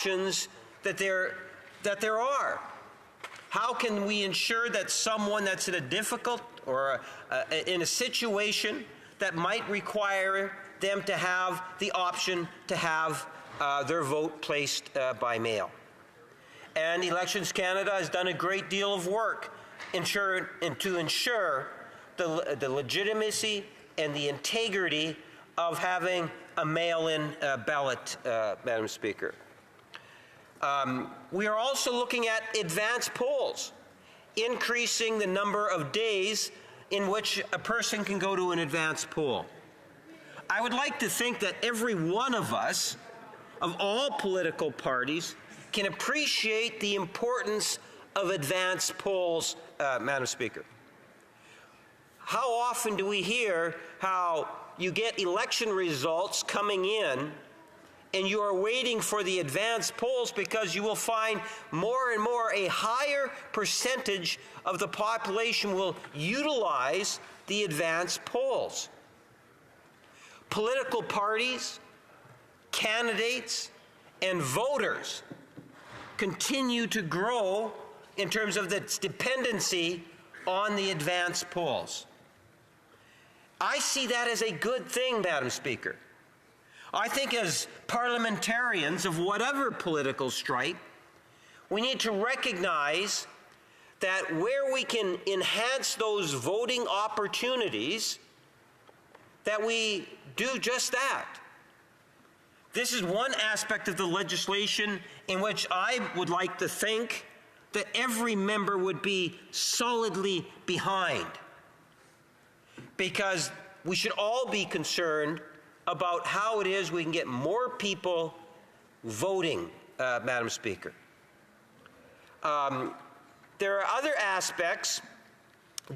options that there are. How can we ensure that someone that's in a difficult or in a situation that might require them to have the option to have their vote placed by mail? And Elections Canada has done a great deal of work to ensure the legitimacy and the integrity of having a mail-in ballot, Madam Speaker. We are also looking at advance polls, increasing the number of days in which a person can go to an advance poll. I would like to think that every one of us, of all political parties, can appreciate the importance of advance polls, Madam Speaker. How often do we hear how you get election results coming in and you are waiting for the advance polls because you will find more and more a higher percentage of the population will utilize the advance polls. Political parties, candidates, and voters continue to grow in terms of its dependency on the advance polls. I see that as a good thing, Madam Speaker. I think as parliamentarians of whatever political stripe, we need to recognize that where we can enhance those voting opportunities, that we do just that. This is one aspect of the legislation in which I would like to think that every member would be solidly behind, because we should all be concerned about how it is we can get more people voting, Madam Speaker. There are other aspects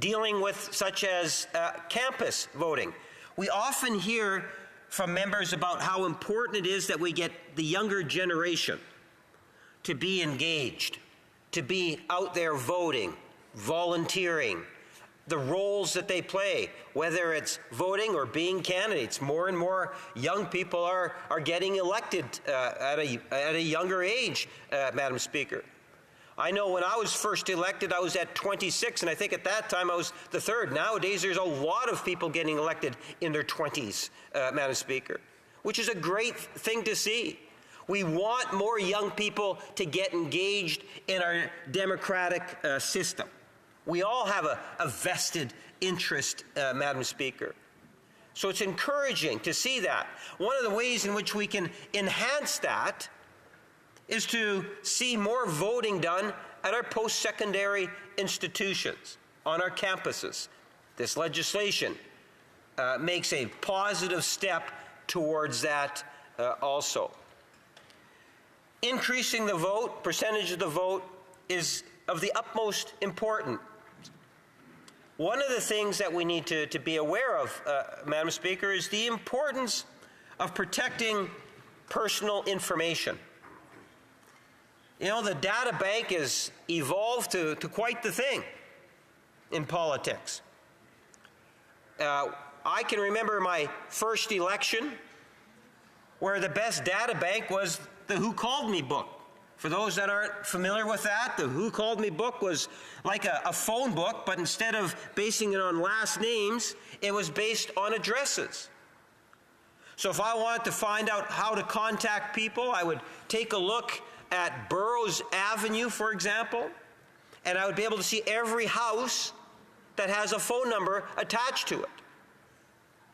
dealing with, such as campus voting. We often hear from members about how important it is that we get the younger generation to be engaged, to be out there voting, volunteering, the roles that they play, whether it's voting or being candidates. More and more young people are getting elected at a younger age, Madam Speaker. I know when I was first elected, I was at 26, and I think at that time I was the third. Nowadays, there's a lot of people getting elected in their 20s, Madam Speaker, which is a great thing to see. We want more young people to get engaged in our democratic system. We all have a vested interest, Madam Speaker. So it's encouraging to see that. One of the ways in which we can enhance that is to see more voting done at our post-secondary institutions, on our campuses. This legislation makes a positive step towards that also. Increasing the vote, percentage of the vote, is of the utmost importance. One of the things that we need to be aware of, Madam Speaker, is the importance of protecting personal information. You know, the data bank has evolved to quite the thing in politics. I can remember my first election where the best data bank was the Who Called Me book. For those that aren't familiar with that, the Who Called Me book was like a phone book, but instead of basing it on last names, it was based on addresses. So if I wanted to find out how to contact people, I would take a look at Burroughs Avenue, for example, and I would be able to see every house that has a phone number attached to it.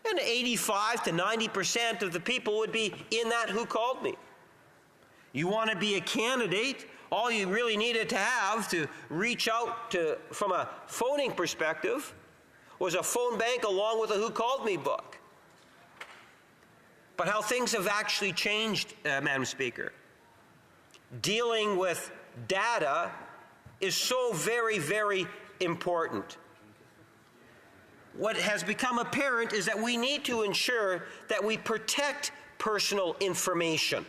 And 85 to 90% of the people would be in that Who Called Me. You want to be a candidate, all you really needed to have to reach out to, from a phoning perspective, was a phone bank along with a Who Called Me book. But how things have actually changed, Madam Speaker. Dealing with data is so very, very important. What has become apparent is that we need to ensure that we protect personal information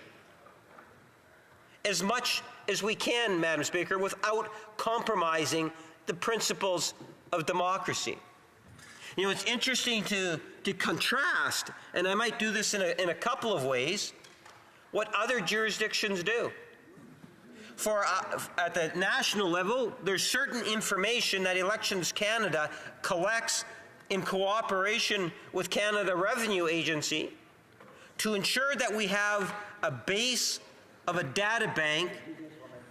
as much as we can, Madam Speaker, without compromising the principles of democracy. You know, it's interesting to contrast, and I might do this in a couple of ways, what other jurisdictions do. at the national level, there's certain information that Elections Canada collects in cooperation with Canada Revenue Agency to ensure that we have a base of a data bank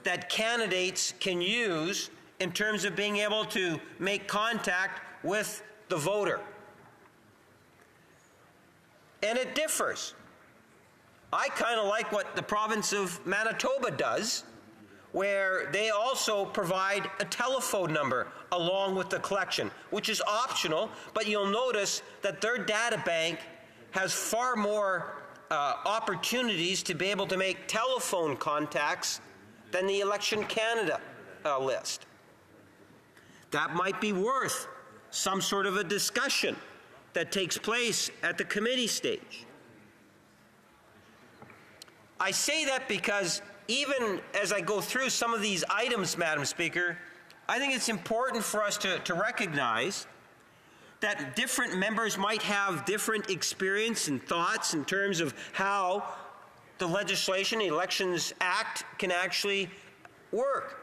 that candidates can use in terms of being able to make contact with the voter. And it differs. I kind of like what the province of Manitoba does, where they also provide a telephone number along with the collection, which is optional, but you'll notice that their data bank has far more opportunities to be able to make telephone contacts than the Election Canada list. That might be worth some sort of a discussion that takes place at the committee stage. I say that because even as I go through some of these items, Madam Speaker, I think it's important for us to recognize that different members might have different experience and thoughts in terms of how the legislation, the Elections Act, can actually work.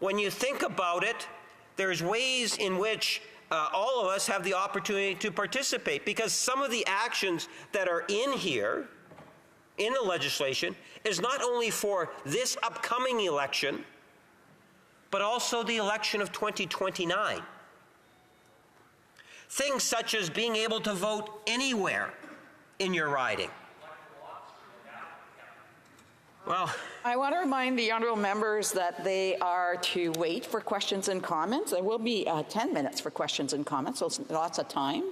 When you think about it, there's ways in which all of us have the opportunity to participate, because some of the actions that are in here, in the legislation, is not only for this upcoming election, but also the election of 2029. Things such as being able to vote anywhere in your riding. Well, I want to remind the honourable members that they are to wait for questions and comments. There will be 10 minutes for questions and comments, so it's lots of time.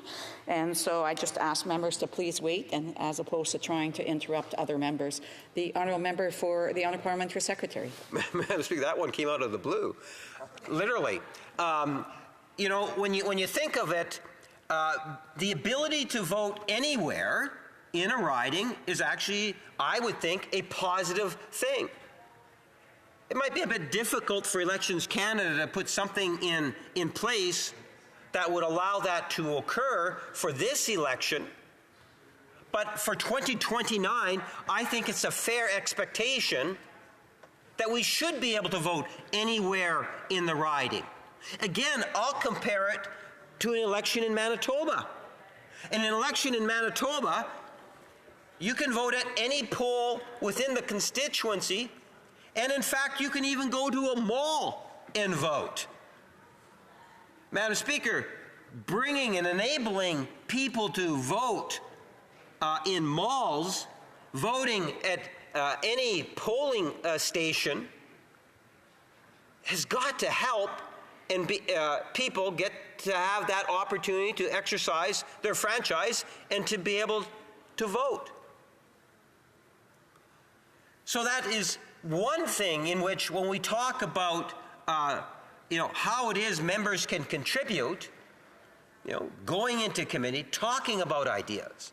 And so I just ask members to please wait, and as opposed to trying to interrupt other members. The honourable member for the Honourable Parliamentary Secretary. Madam Speaker, that one came out of the blue, literally. You know, when you think of it, the ability to vote anywhere in a riding is actually, I would think, a positive thing. It might be a bit difficult for Elections Canada to put something in place that would allow that to occur for this election, but for 2029, I think it's a fair expectation that we should be able to vote anywhere in the riding. Again, I'll compare it to an election in Manitoba. In an election in Manitoba, you can vote at any poll within the constituency, and in fact, you can even go to a mall and vote. Madam Speaker, bringing and enabling people to vote in malls, voting at any polling station, has got to help and people get to have that opportunity to exercise their franchise and to be able to vote. So that is one thing in which, when we talk about how it is members can contribute, going into committee, talking about ideas.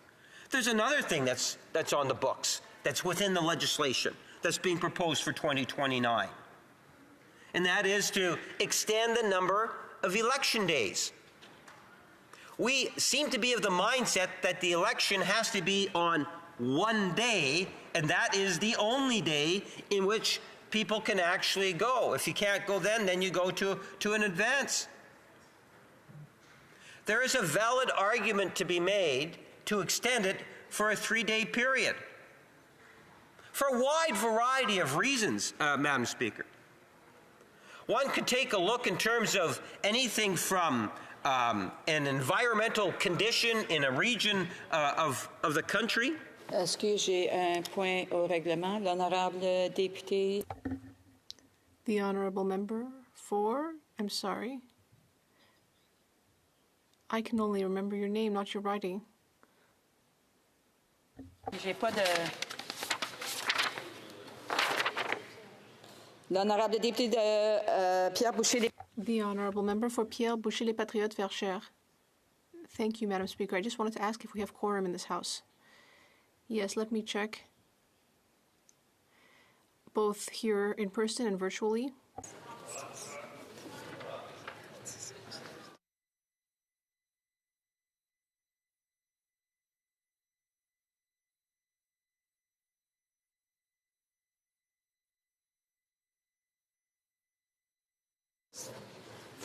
There's another thing that's on the books, that's within the legislation, that's being proposed for 2029. And that is to extend the number of election days. We seem to be of the mindset that the election has to be on one day, and that is the only day in which people can actually go. If you can't go then you go to an advance. There is a valid argument to be made to extend it for a 3-day period, for a wide variety of reasons, Madam Speaker. One could take a look in terms of anything from an environmental condition in a region of the country. Est-ce que j'ai un point au règlement, l'honorable député? The honourable member for, I'm sorry. I can only remember your name, not your writing. J'ai pas de... L'honorable député de Pierre Boucher. The honourable member for Pierre Boucher les Patriotes Verchères. Thank you, Madam Speaker. I just wanted to ask if we have quorum in this House. Yes, let me check. Both here in person and virtually.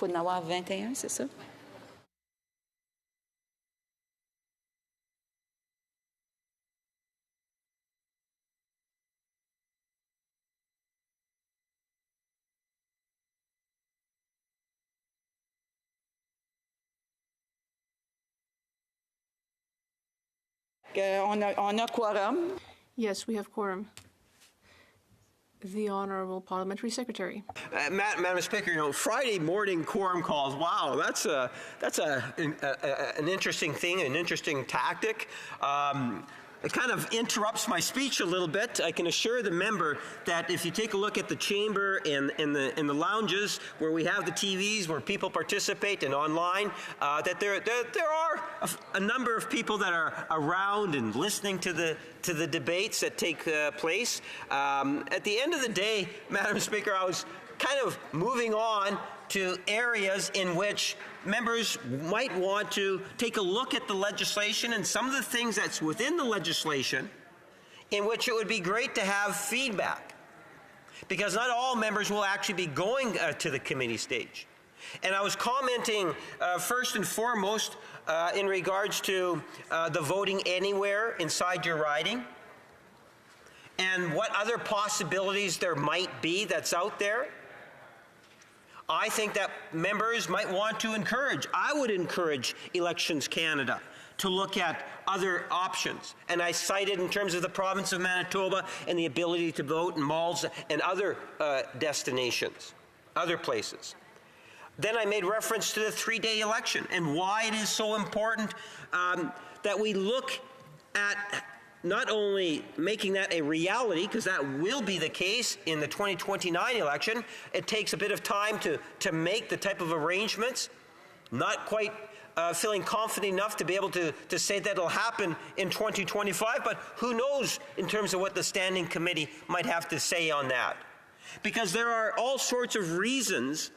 faut en avoir 21, c'est ça? On a quorum. Yes, we have quorum. The Honorable Parliamentary Secretary. Madam Speaker, Friday morning quorum calls, wow, that's an interesting thing, an interesting tactic. It kind of interrupts my speech a little bit. I can assure the member that if you take a look at the chamber and in the lounges where we have the TVs where people participate and online, that there are a number of people that are around and listening to the debates that take place. At the end of the day, Madam Speaker, I was kind of moving on to areas in which members might want to take a look at the legislation and some of the things that's within the legislation in which it would be great to have feedback. Because not all members will actually be going to the committee stage. And I was commenting first and foremost in regards to the voting anywhere inside your riding and what other possibilities there might be that's out there. I think that members might want to encourage, I would encourage Elections Canada to look at other options. And I cited in terms of the province of Manitoba and the ability to vote in malls and other destinations, other places. Then I made reference to the 3-day election and why it is so important that we look at not only making that a reality, because that will be the case in the 2029 election. It takes a bit of time to make the type of arrangements. Not quite feeling confident enough to be able to say that it'll happen in 2025, but who knows in terms of what the Standing Committee might have to say on that. Because there are all sorts of reasons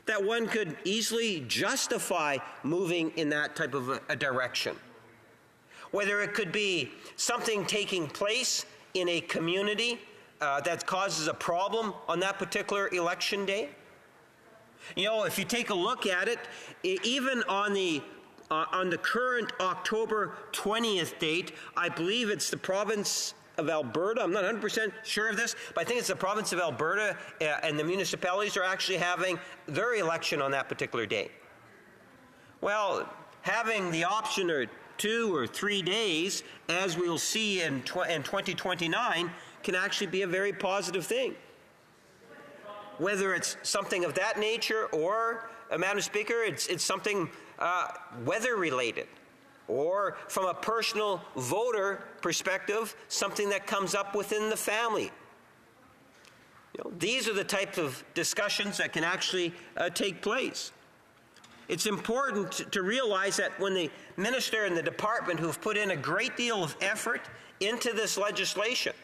that one could easily justify moving in that type of a direction. Whether it could be something taking place in a community that causes a problem on that particular election day. If you take a look at it, even on the current October 20th date, I believe it's the province of Alberta. I'm not 100% sure of this, but I think it's the province of Alberta and the municipalities are actually having their election on that particular day. Well, having the option or 2 or 3 days, as we'll see in 2029, can actually be a very positive thing. Whether it's something of that nature or, Madam Speaker, it's something weather-related, or from a personal voter perspective, something that comes up within the family. These are the types of discussions that can actually take place. It's important to realize that when the minister and the department who've put in a great deal of effort into this legislation,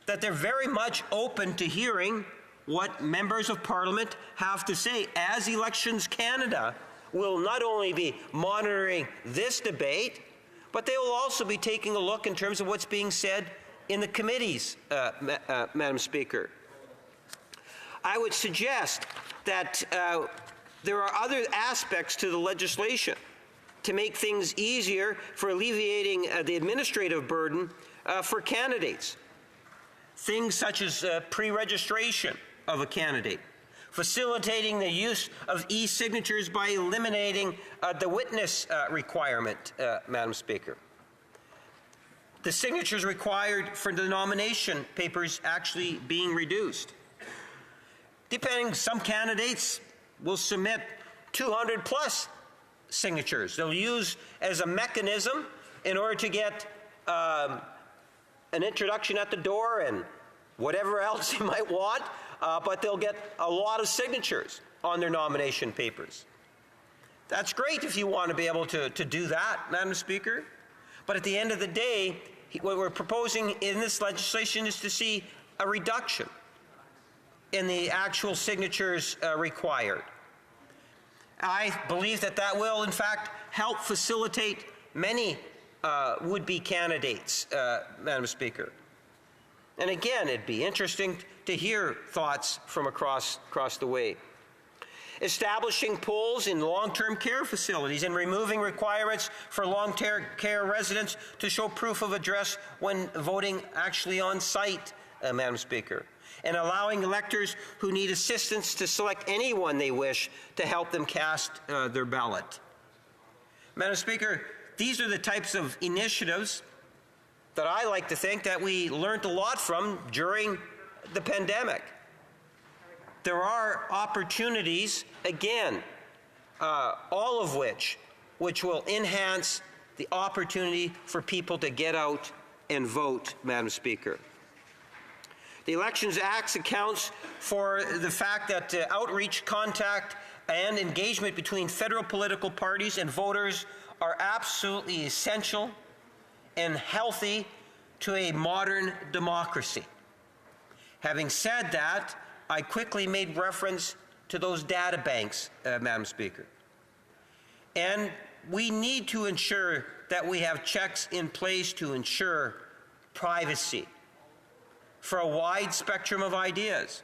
that they're very much open to hearing what members of Parliament have to say, as Elections Canada will not only be monitoring this debate, but they will also be taking a look in terms of what's being said in the committees, Madam Speaker. I would suggest that there are other aspects to the legislation to make things easier for alleviating the administrative burden for candidates. Things such as pre-registration of a candidate, facilitating the use of e-signatures by eliminating the witness requirement, Madam Speaker. The signatures required for the nomination papers actually being reduced. Depending, some candidates will submit 200 plus signatures. They'll use as a mechanism in order to get an introduction at the door and whatever else you might want, but they'll get a lot of signatures on their nomination papers. That's great if you want to be able to do that, Madam Speaker. But at the end of the day, what we're proposing in this legislation is to see a reduction in the actual signatures required. I believe that that will, in fact, help facilitate many would-be candidates, Madam Speaker. And again, it'd be interesting to hear thoughts from across the way. establishing pools in long-term care facilities and removing requirements for long-term care residents to show proof of address when voting actually on site, Madam Speaker, and allowing electors who need assistance to select anyone they wish to help them cast their ballot. Madam Speaker, these are the types of initiatives that I like to think that we learned a lot from during the pandemic. There are opportunities, again, all of which will enhance the opportunity for people to get out and vote, Madam Speaker. The Elections Act accounts for the fact that outreach, contact, and engagement between federal political parties and voters are absolutely essential and healthy to a modern democracy. Having said that, I quickly made reference to those data banks, Madam Speaker. And we need to ensure that we have checks in place to ensure privacy for a wide spectrum of ideas.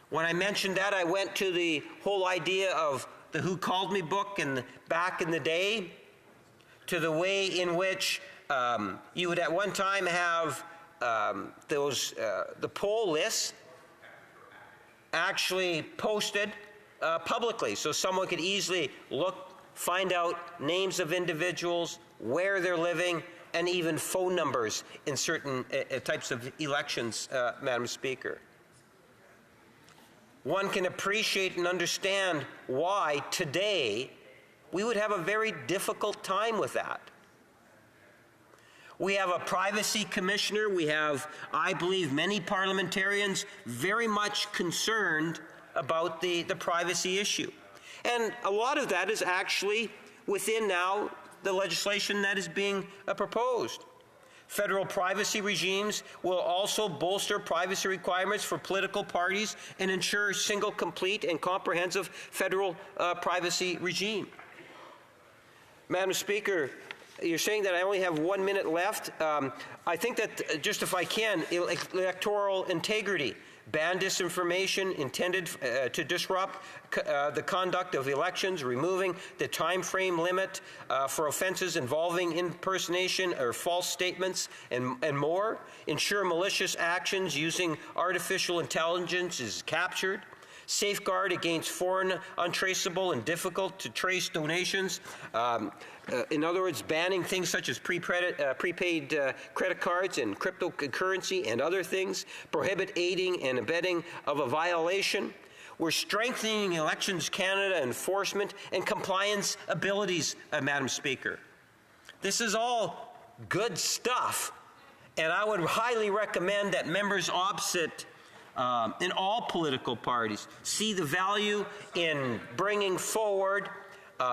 When I mentioned that, I went to the whole idea of the Who Called Me book and back in the day, to the way in which you would at one time have the poll lists actually posted publicly, so someone could easily look, find out names of individuals, where they're living, and even phone numbers in certain types of elections, Madam Speaker. One can appreciate and understand why today we would have a very difficult time with that. We have a privacy commissioner. We have, I believe, many parliamentarians very much concerned about the privacy issue. And a lot of that is actually within now the legislation that is being proposed. Federal privacy regimes will also bolster privacy requirements for political parties and ensure a single, complete, and comprehensive federal privacy regime. Madam Speaker, you're saying that I only have 1 minute left. I think that, just if I can, electoral integrity, ban disinformation intended to disrupt the conduct of elections, removing the time frame limit for offenses involving impersonation or false statements, and more. Ensure malicious actions using artificial intelligence is captured. Safeguard against foreign, untraceable, and difficult to trace donations. In other words, banning things such as prepaid credit cards and cryptocurrency and other things. Prohibit aiding and abetting of a violation. We're strengthening Elections Canada enforcement and compliance abilities, Madam Speaker. This is all good stuff, and I would highly recommend that members opposite in all political parties see the value in bringing forward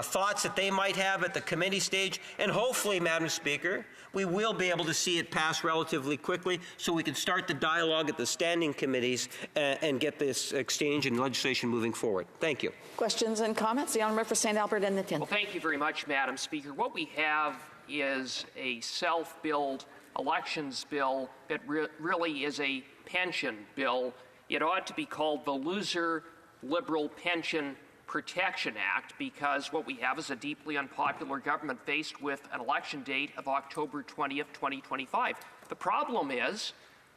thoughts that they might have at the committee stage, and hopefully, Madam Speaker, we will be able to see it pass relatively quickly so we can start the dialogue at the standing committees and get this exchange and legislation moving forward. Thank you. Questions and comments? The Honourable Member for St. Albert and Newton. Well, thank you very much, Madam Speaker. What we have is a self-billed elections bill that really is a pension bill. It ought to be called the Loser Liberal Pension Protection Act, because what we have is a deeply unpopular government faced with an election date of October 20th, 2025. The problem is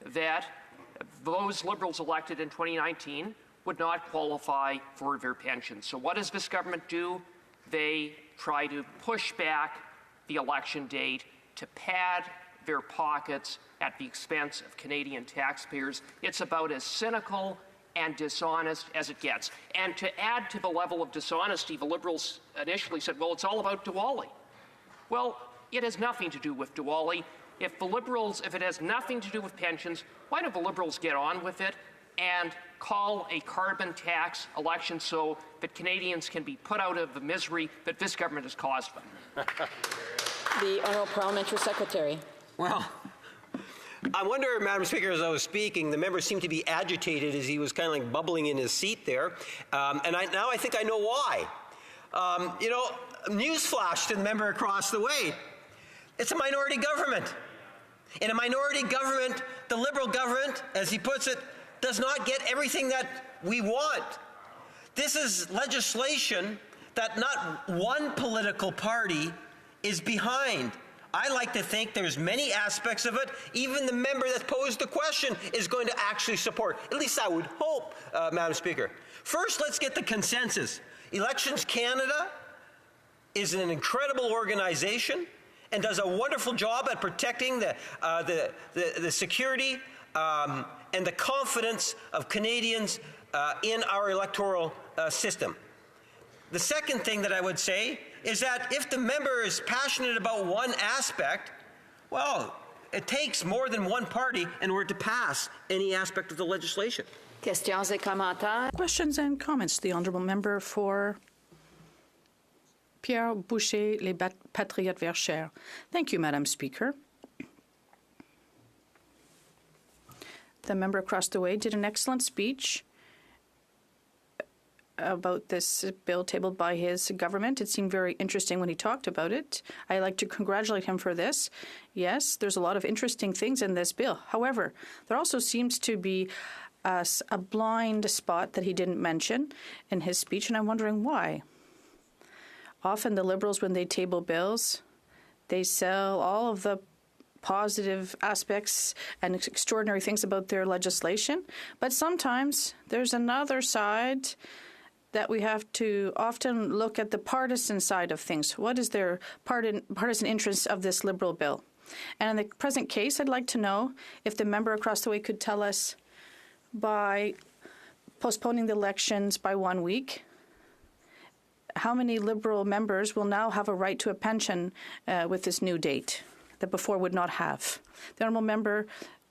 that those Liberals elected in 2019 would not qualify for their pensions. So what does this government do? They try to push back the election date to pad their pockets at the expense of Canadian taxpayers. It's about as cynical and dishonest as it gets. And to add to the level of dishonesty, the Liberals initially said, well, it's all about Diwali. Well, it has nothing to do with Diwali. If it has nothing to do with pensions, why don't the Liberals get on with it and call a carbon tax election so that Canadians can be put out of the misery that this government has caused them? The Honourable Parliamentary Secretary. Well, I wonder, Madam Speaker, as I was speaking, the member seemed to be agitated as he was kind of like bubbling in his seat there. And now I think I know why. Newsflash to the member across the way. It's a minority government. In a minority government, the Liberal government, as he puts it, does not get everything that we want. this is legislation that not one political party is behind. I like to think there's many aspects of it, even the member that posed the question is going to actually support. At least I would hope, Madam Speaker. First, let's get the consensus. Elections Canada is an incredible organization and does a wonderful job at protecting the security and the confidence of Canadians in our electoral system. The second thing that I would say is that if the member is passionate about one aspect, well, it takes more than one party in order to pass any aspect of the legislation. Questions et commentaires. Questions and comments. The honourable member for Pierre Boucher, les Patriotes Verts. Thank you, Madam Speaker. The member across the way did an excellent speech about this bill tabled by his government. It seemed very interesting when he talked about it. I like to congratulate him for this. Yes, there's a lot of interesting things in this bill. However, there also seems to be a blind spot that he didn't mention in his speech, and I'm wondering why. Often the Liberals, when they table bills, they sell all of the positive aspects and extraordinary things about their legislation, but sometimes there's another side that we have to often look at the partisan side of things. What is their partisan interest of this Liberal bill? And in the present case, I'd like to know if the member across the way could tell us, by postponing the elections by 1 week, how many Liberal members will now have a right to a pension with this new date that before would not have? The honourable member,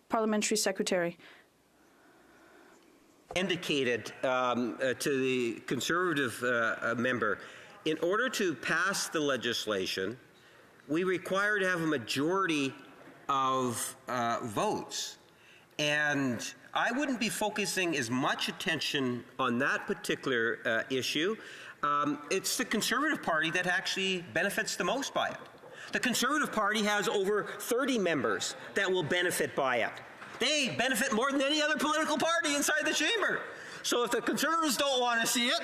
Parliamentary Secretary. Indicated to the Conservative member, in order to pass the legislation, we require to have a majority of votes. And I wouldn't be focusing as much attention on that particular issue. It's the Conservative Party that actually benefits the most by it. The Conservative Party has over 30 members that will benefit by it. They benefit more than any other political party inside the chamber. So if the Conservatives don't want to see it,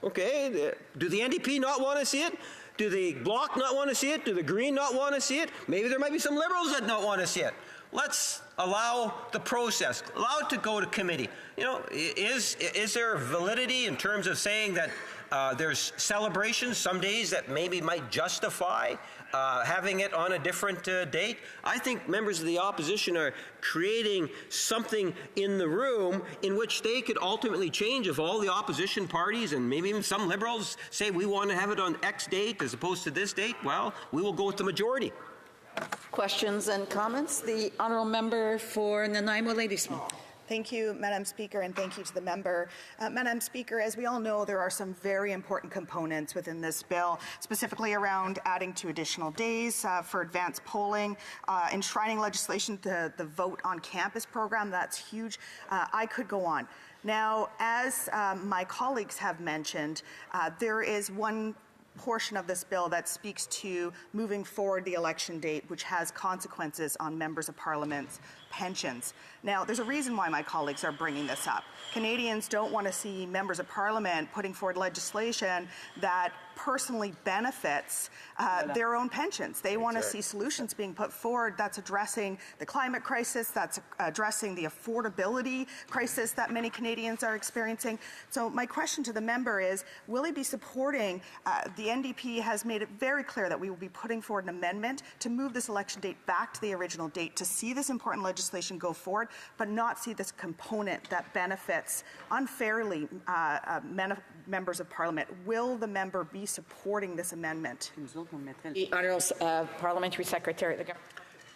okay, do the NDP not want to see it? Do the Bloc not want to see it? Do the Green not want to see it? Maybe there might be some Liberals that don't want to see it. Let's allow the process, allow it to go to committee. You know, is there validity in terms of saying that there's celebrations some days that maybe might justify having it on a different date? I think members of the opposition are creating something in the room in which they could ultimately change if all the opposition parties and maybe even some Liberals say we want to have it on X date as opposed to this date. Well, we will go with the majority. Questions and comments? The honourable member for Nanaimo Ladysmith. Thank you, Madam Speaker, and thank you to the member. Madam Speaker, as we all know, there are some very important components within this bill, specifically around adding 2 additional days for advanced polling, enshrining legislation to the Vote on Campus program. That's huge. I could go on. Now, as my colleagues have mentioned, there is one portion of this bill that speaks to moving forward the election date, which has consequences on members of Parliament's pensions. Now, there's a reason why my colleagues are bringing this up. Canadians don't want to see members of Parliament putting forward legislation that personally benefits their own pensions. They want to see solutions being put forward that's addressing the climate crisis, that's addressing the affordability crisis that many Canadians are experiencing. So my question to the member is, will he be supporting, the NDP has made it very clear that we will be putting forward an amendment to move this election date back to the original date, to see this important legislation go forward, but not see this component that benefits unfairly members of Parliament. Will the member be supporting this amendment? The honourable Parliamentary Secretary.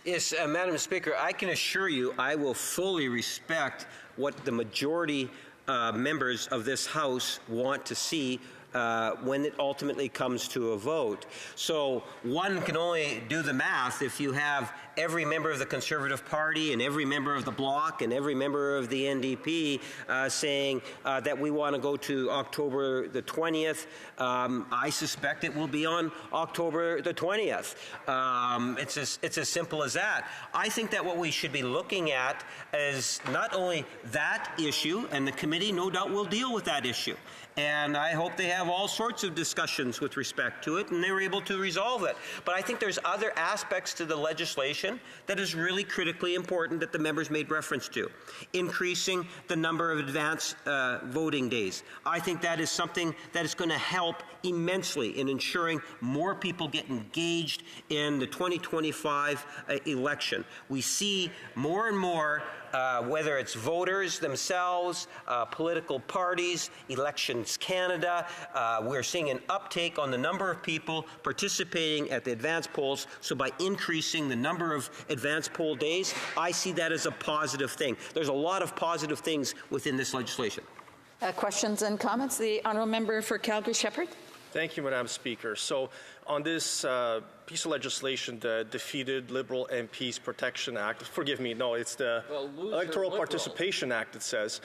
Yes, Madam Speaker, I can assure you I will fully respect what the majority members of this House want to see when it ultimately comes to a vote. So one can only do the math if you have every member of the Conservative Party and every member of the Bloc and every member of the NDP saying that we want to go to October the 20th. I suspect it will be on October the 20th. It's as simple as that. I think that what we should be looking at is not only that issue, and the committee no doubt will deal with that issue. And I hope they have all sorts of discussions with respect to it and they're able to resolve it. But I think there's other aspects to the legislation that is really critically important that the members made reference to. Increasing the number of advance voting days. I think that is something that is going to help immensely in ensuring more people get engaged in the 2025 election. We see more and more whether it's voters themselves, political parties, Elections Canada, we're seeing an uptake on the number of people participating at the advance polls. So by increasing the number of advance poll days, I see that as a positive thing. There's a lot of positive things within this legislation. Questions and comments? The honourable member for Calgary-Shepherd. Thank you, Madam Speaker. So on this piece of legislation, the Defeated Liberal MPs Protection Act, forgive me, no, it's the Electoral Participation Act, it says.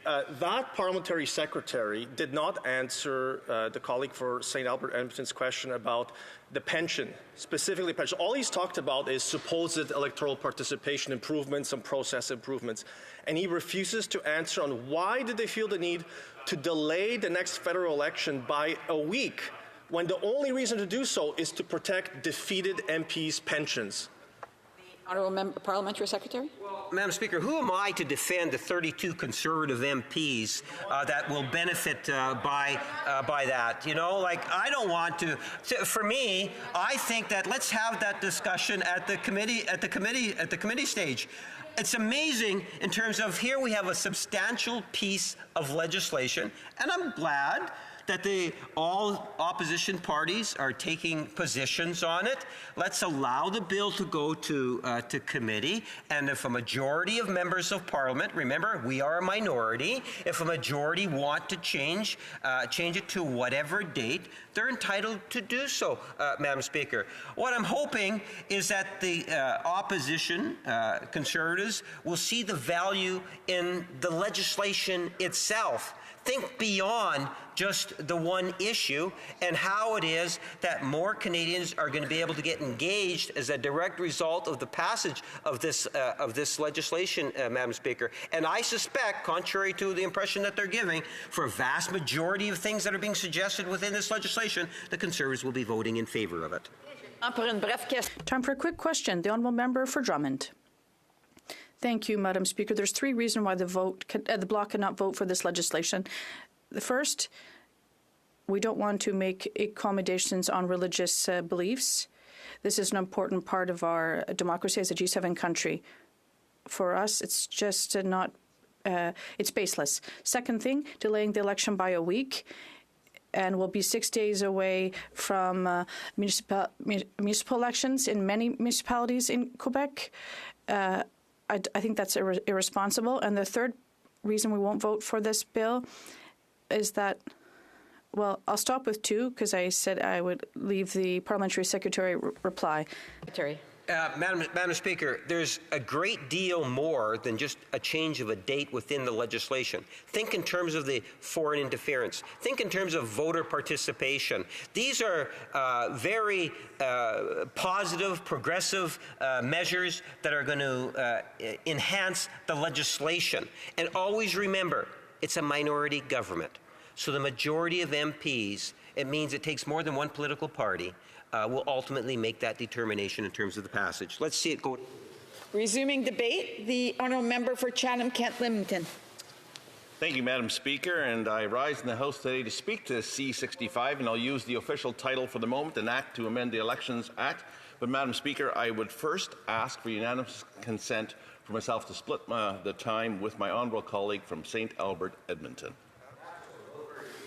That parliamentary secretary did not answer the colleague for St. Albert Edmonton's question about the pension, specifically pension. All he's talked about is supposed electoral participation improvements and process improvements. And he refuses to answer on why did they feel the need to delay the next federal election by a week when the only reason to do so is to protect defeated MPs' pensions. Honourable Parliamentary Secretary. Madam Speaker, who am I to defend the 32 Conservative MPs that will benefit by that? You know, like, I don't want to. For me, I think that let's have that discussion at the committee stage. It's amazing in terms of here we have a substantial piece of legislation, and I'm glad that all opposition parties are taking positions on it. Let's allow the bill to go to committee, and if a majority of members of Parliament, remember, we are a minority, if a majority want to change it to whatever date, they're entitled to do so, Madam Speaker. What I'm hoping is that the opposition, Conservatives, will see the value in the legislation itself. Think beyond just the one issue and how it is that more Canadians are going to be able to get engaged as a direct result of the passage of this legislation, Madam Speaker. And I suspect, contrary to the impression that they're giving, for a vast majority of things that are being suggested within this legislation, the Conservatives will be voting in favour of it. Time for a quick question. The honourable member for Drummond. Thank you, Madam Speaker. There's three reasons why the Bloc cannot vote for this legislation. The first, we don't want to make accommodations on religious beliefs. This is an important part of our democracy as a G7 country. For us, it's just not, it's baseless. Second thing, delaying the election by a week, and we'll be 6 days away from municipal elections in many municipalities in Quebec. I think that's irresponsible. And the third reason we won't vote for this bill is that, well, I'll stop with two because I said I would leave the parliamentary secretary reply. Secretary. Madam Speaker, there's a great deal more than just a change of a date within the legislation. Think in terms of the foreign interference. Think in terms of voter participation. These are very positive, progressive measures that are going to enhance the legislation. And always remember, it's a minority government. So the majority of MPs, it means it takes more than one political party, will ultimately make that determination in terms of the passage. Let's see it go. Resuming debate, the honourable member for Chatham-Kent-Leamington. Thank you, Madam Speaker, and I rise in the House today to speak to C-65, and I'll use the official title for the moment, an act to amend the Elections Act. But, Madam Speaker, I would first ask for unanimous consent for myself to split the time with my honourable colleague from St. Albert, Edmonton.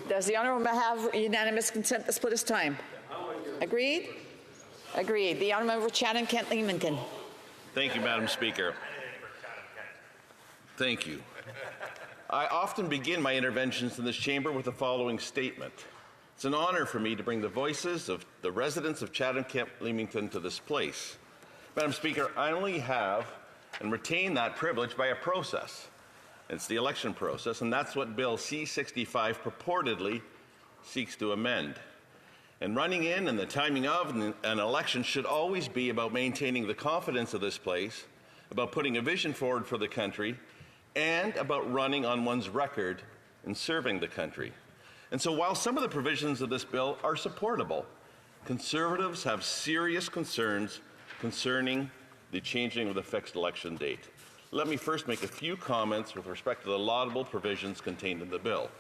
Does the honourable have unanimous consent to split his time? Agreed? Agreed. The honourable member for Chatham-Kent-Leamington. Thank you, Madam Speaker. Thank you. I often begin my interventions in this chamber with the following statement. It's an honour for me to bring the voices of the residents of Chatham-Kent-Leamington to this place. Madam Speaker, I only have and retain that privilege by a process. It's the election process, and that's what Bill C-65 purportedly seeks to amend. And running in and the timing of an election should always be about maintaining the confidence of this place, about putting a vision forward for the country, and about running on one's record in serving the country. And so while some of the provisions of this bill are supportable, Conservatives have serious concerns concerning the changing of the fixed election date. Let me first make a few comments with respect to the laudable provisions contained in the bill.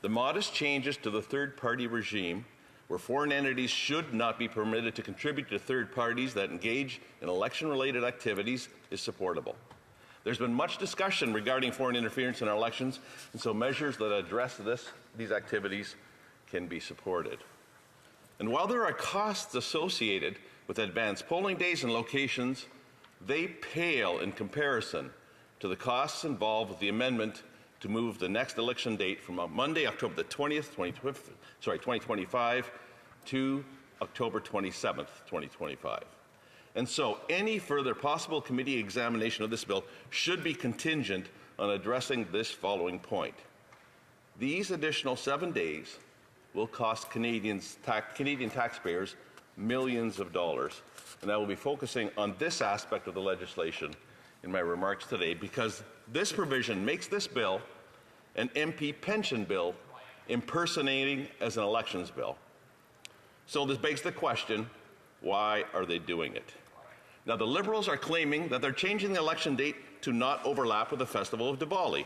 The modest changes to the third-party regime, where foreign entities should not be permitted to contribute to third parties that engage in election-related activities, is supportable. There's been much discussion regarding foreign interference in our elections, and so measures that address these activities can be supported. And while there are costs associated with advanced polling days and locations, they pale in comparison to the costs involved with the amendment to move the next election date from Monday, October the 20th, 2025 to October 27th, 2025. And so any further possible committee examination of this bill should be contingent on addressing this following point. These additional 7 days will cost Canadian taxpayers millions of dollars, and I will be focusing on this aspect of the legislation in my remarks today because this provision makes this bill an MP pension bill impersonating as an elections bill. So this begs the question, why are they doing it? Now, the Liberals are claiming that they're changing the election date to not overlap with the festival of Diwali.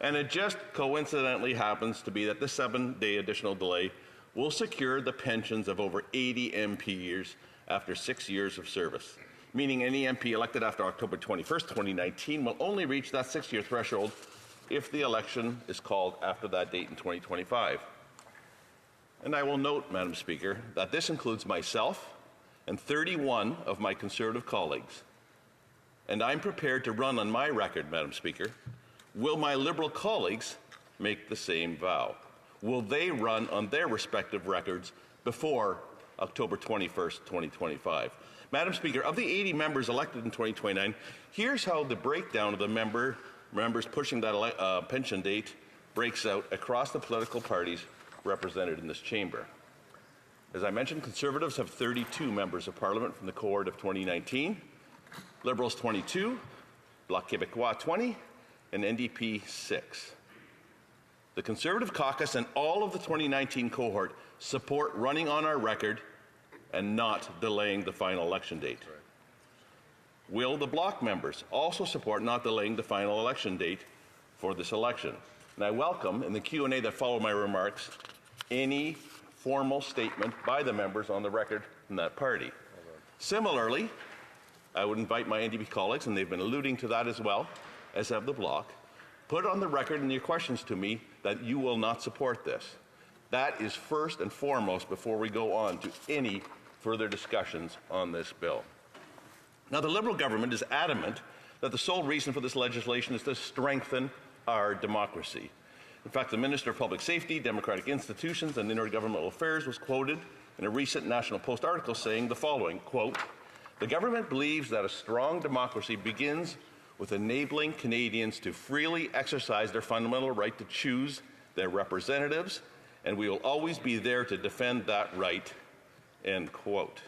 And it just coincidentally happens to be that this 7-day additional delay will secure the pensions of over 80 MPs after 6 years of service, meaning any MP elected after October 21st, 2019 will only reach that 6-year threshold if the election is called after that date in 2025. And I will note, Madam Speaker, that this includes myself and 31 of my Conservative colleagues. And I'm prepared to run on my record, Madam Speaker. Will my Liberal colleagues make the same vow? Will they run on their respective records before October 21st, 2025? Madam Speaker, of the 80 members elected in 2029, here's how the breakdown of the members pushing that pension date breaks out across the political parties represented in this chamber. As I mentioned, Conservatives have 32 members of Parliament from the cohort of 2019, Liberals 22, Bloc Québécois 20, and NDP 6. The Conservative caucus and all of the 2019 cohort support running on our record and not delaying the final election date. Will the Bloc members also support not delaying the final election date for this election? And I welcome, in the Q&A that follow my remarks, any formal statement by the members on the record from that party. Similarly, I would invite my NDP colleagues, and they've been alluding to that as well, as have the Bloc, put on the record in your questions to me that you will not support this. That is first and foremost before we go on to any further discussions on this bill. Now, the Liberal government is adamant that the sole reason for this legislation is to strengthen our democracy. In fact, the Minister of Public Safety, Democratic Institutions and Intergovernmental Affairs was quoted in a recent National Post article saying the following, quote, "The government believes that a strong democracy begins with enabling Canadians to freely exercise their fundamental right to choose their representatives, and we will always be there to defend that right," end quote.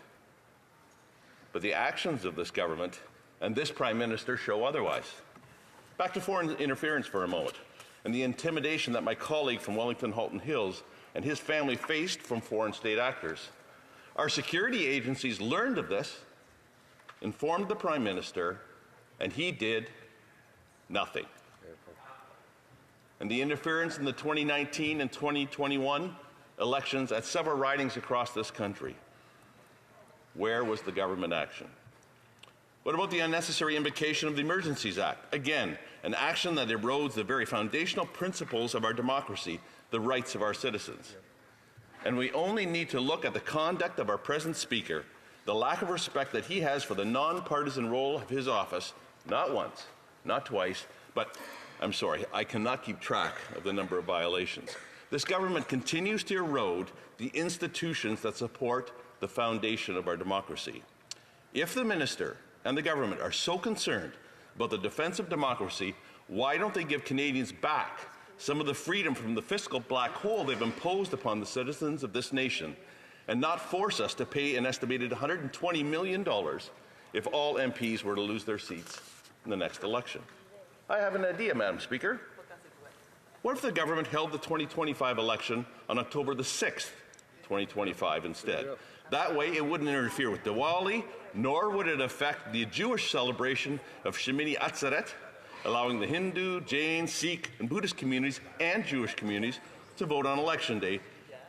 But the actions of this government and this Prime Minister show otherwise. Back to foreign interference for a moment, and the intimidation that my colleague from Wellington Halton Hills and his family faced from foreign state actors. Our security agencies learned of this, informed the Prime Minister, and he did nothing. And the interference in the 2019 and 2021 elections at several ridings across this country. Where was the government action? What about the unnecessary invocation of the Emergencies Act? Again, an action that erodes the very foundational principles of our democracy, the rights of our citizens. And we only need to look at the conduct of our present Speaker, the lack of respect that he has for the nonpartisan role of his office, not once, not twice, but I'm sorry, I cannot keep track of the number of violations. This government continues to erode the institutions that support the foundation of our democracy. If the minister and the government are so concerned about the defense of democracy, why don't they give Canadians back some of the freedom from the fiscal black hole they've imposed upon the citizens of this nation, and not force us to pay an estimated $120 million if all MPs were to lose their seats in the next election? I have an idea, Madam Speaker. What if the government held the 2025 election on October the 6th, 2025 instead? That way it wouldn't interfere with Diwali, nor would it affect the Jewish celebration of Shemini Atzeret, allowing the Hindu, Jain, Sikh, and Buddhist communities and Jewish communities to vote on Election Day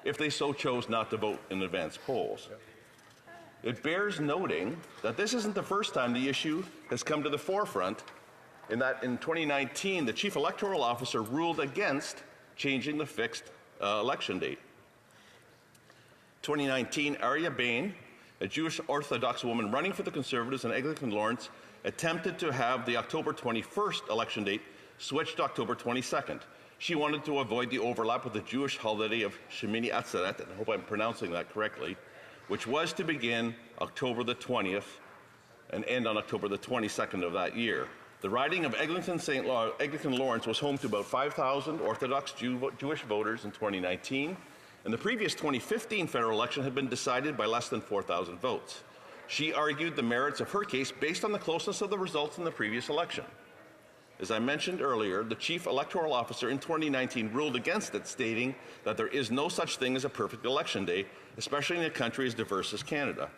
if they so chose not to vote in advance polls. It bears noting that this isn't the first time the issue has come to the forefront, in that in 2019, the Chief Electoral Officer ruled against changing the fixed election date. 2019, Arya Bain, a Jewish Orthodox woman running for the Conservatives in Eglinton Lawrence, attempted to have the October 21st election date switched to October 22nd. She wanted to avoid the overlap with the Jewish holiday of Shemini Atzeret, and I hope I'm pronouncing that correctly, which was to begin October the 20th and end on October the 22nd of that year. The riding of Eglinton Lawrence was home to about 5,000 Orthodox Jewish voters in 2019, and the previous 2015 federal election had been decided by less than 4,000 votes. She argued the merits of her case based on the closeness of the results in the previous election. As I mentioned earlier, the Chief Electoral Officer in 2019 ruled against it, stating that there is no such thing as a perfect election day, especially in a country as diverse as Canada.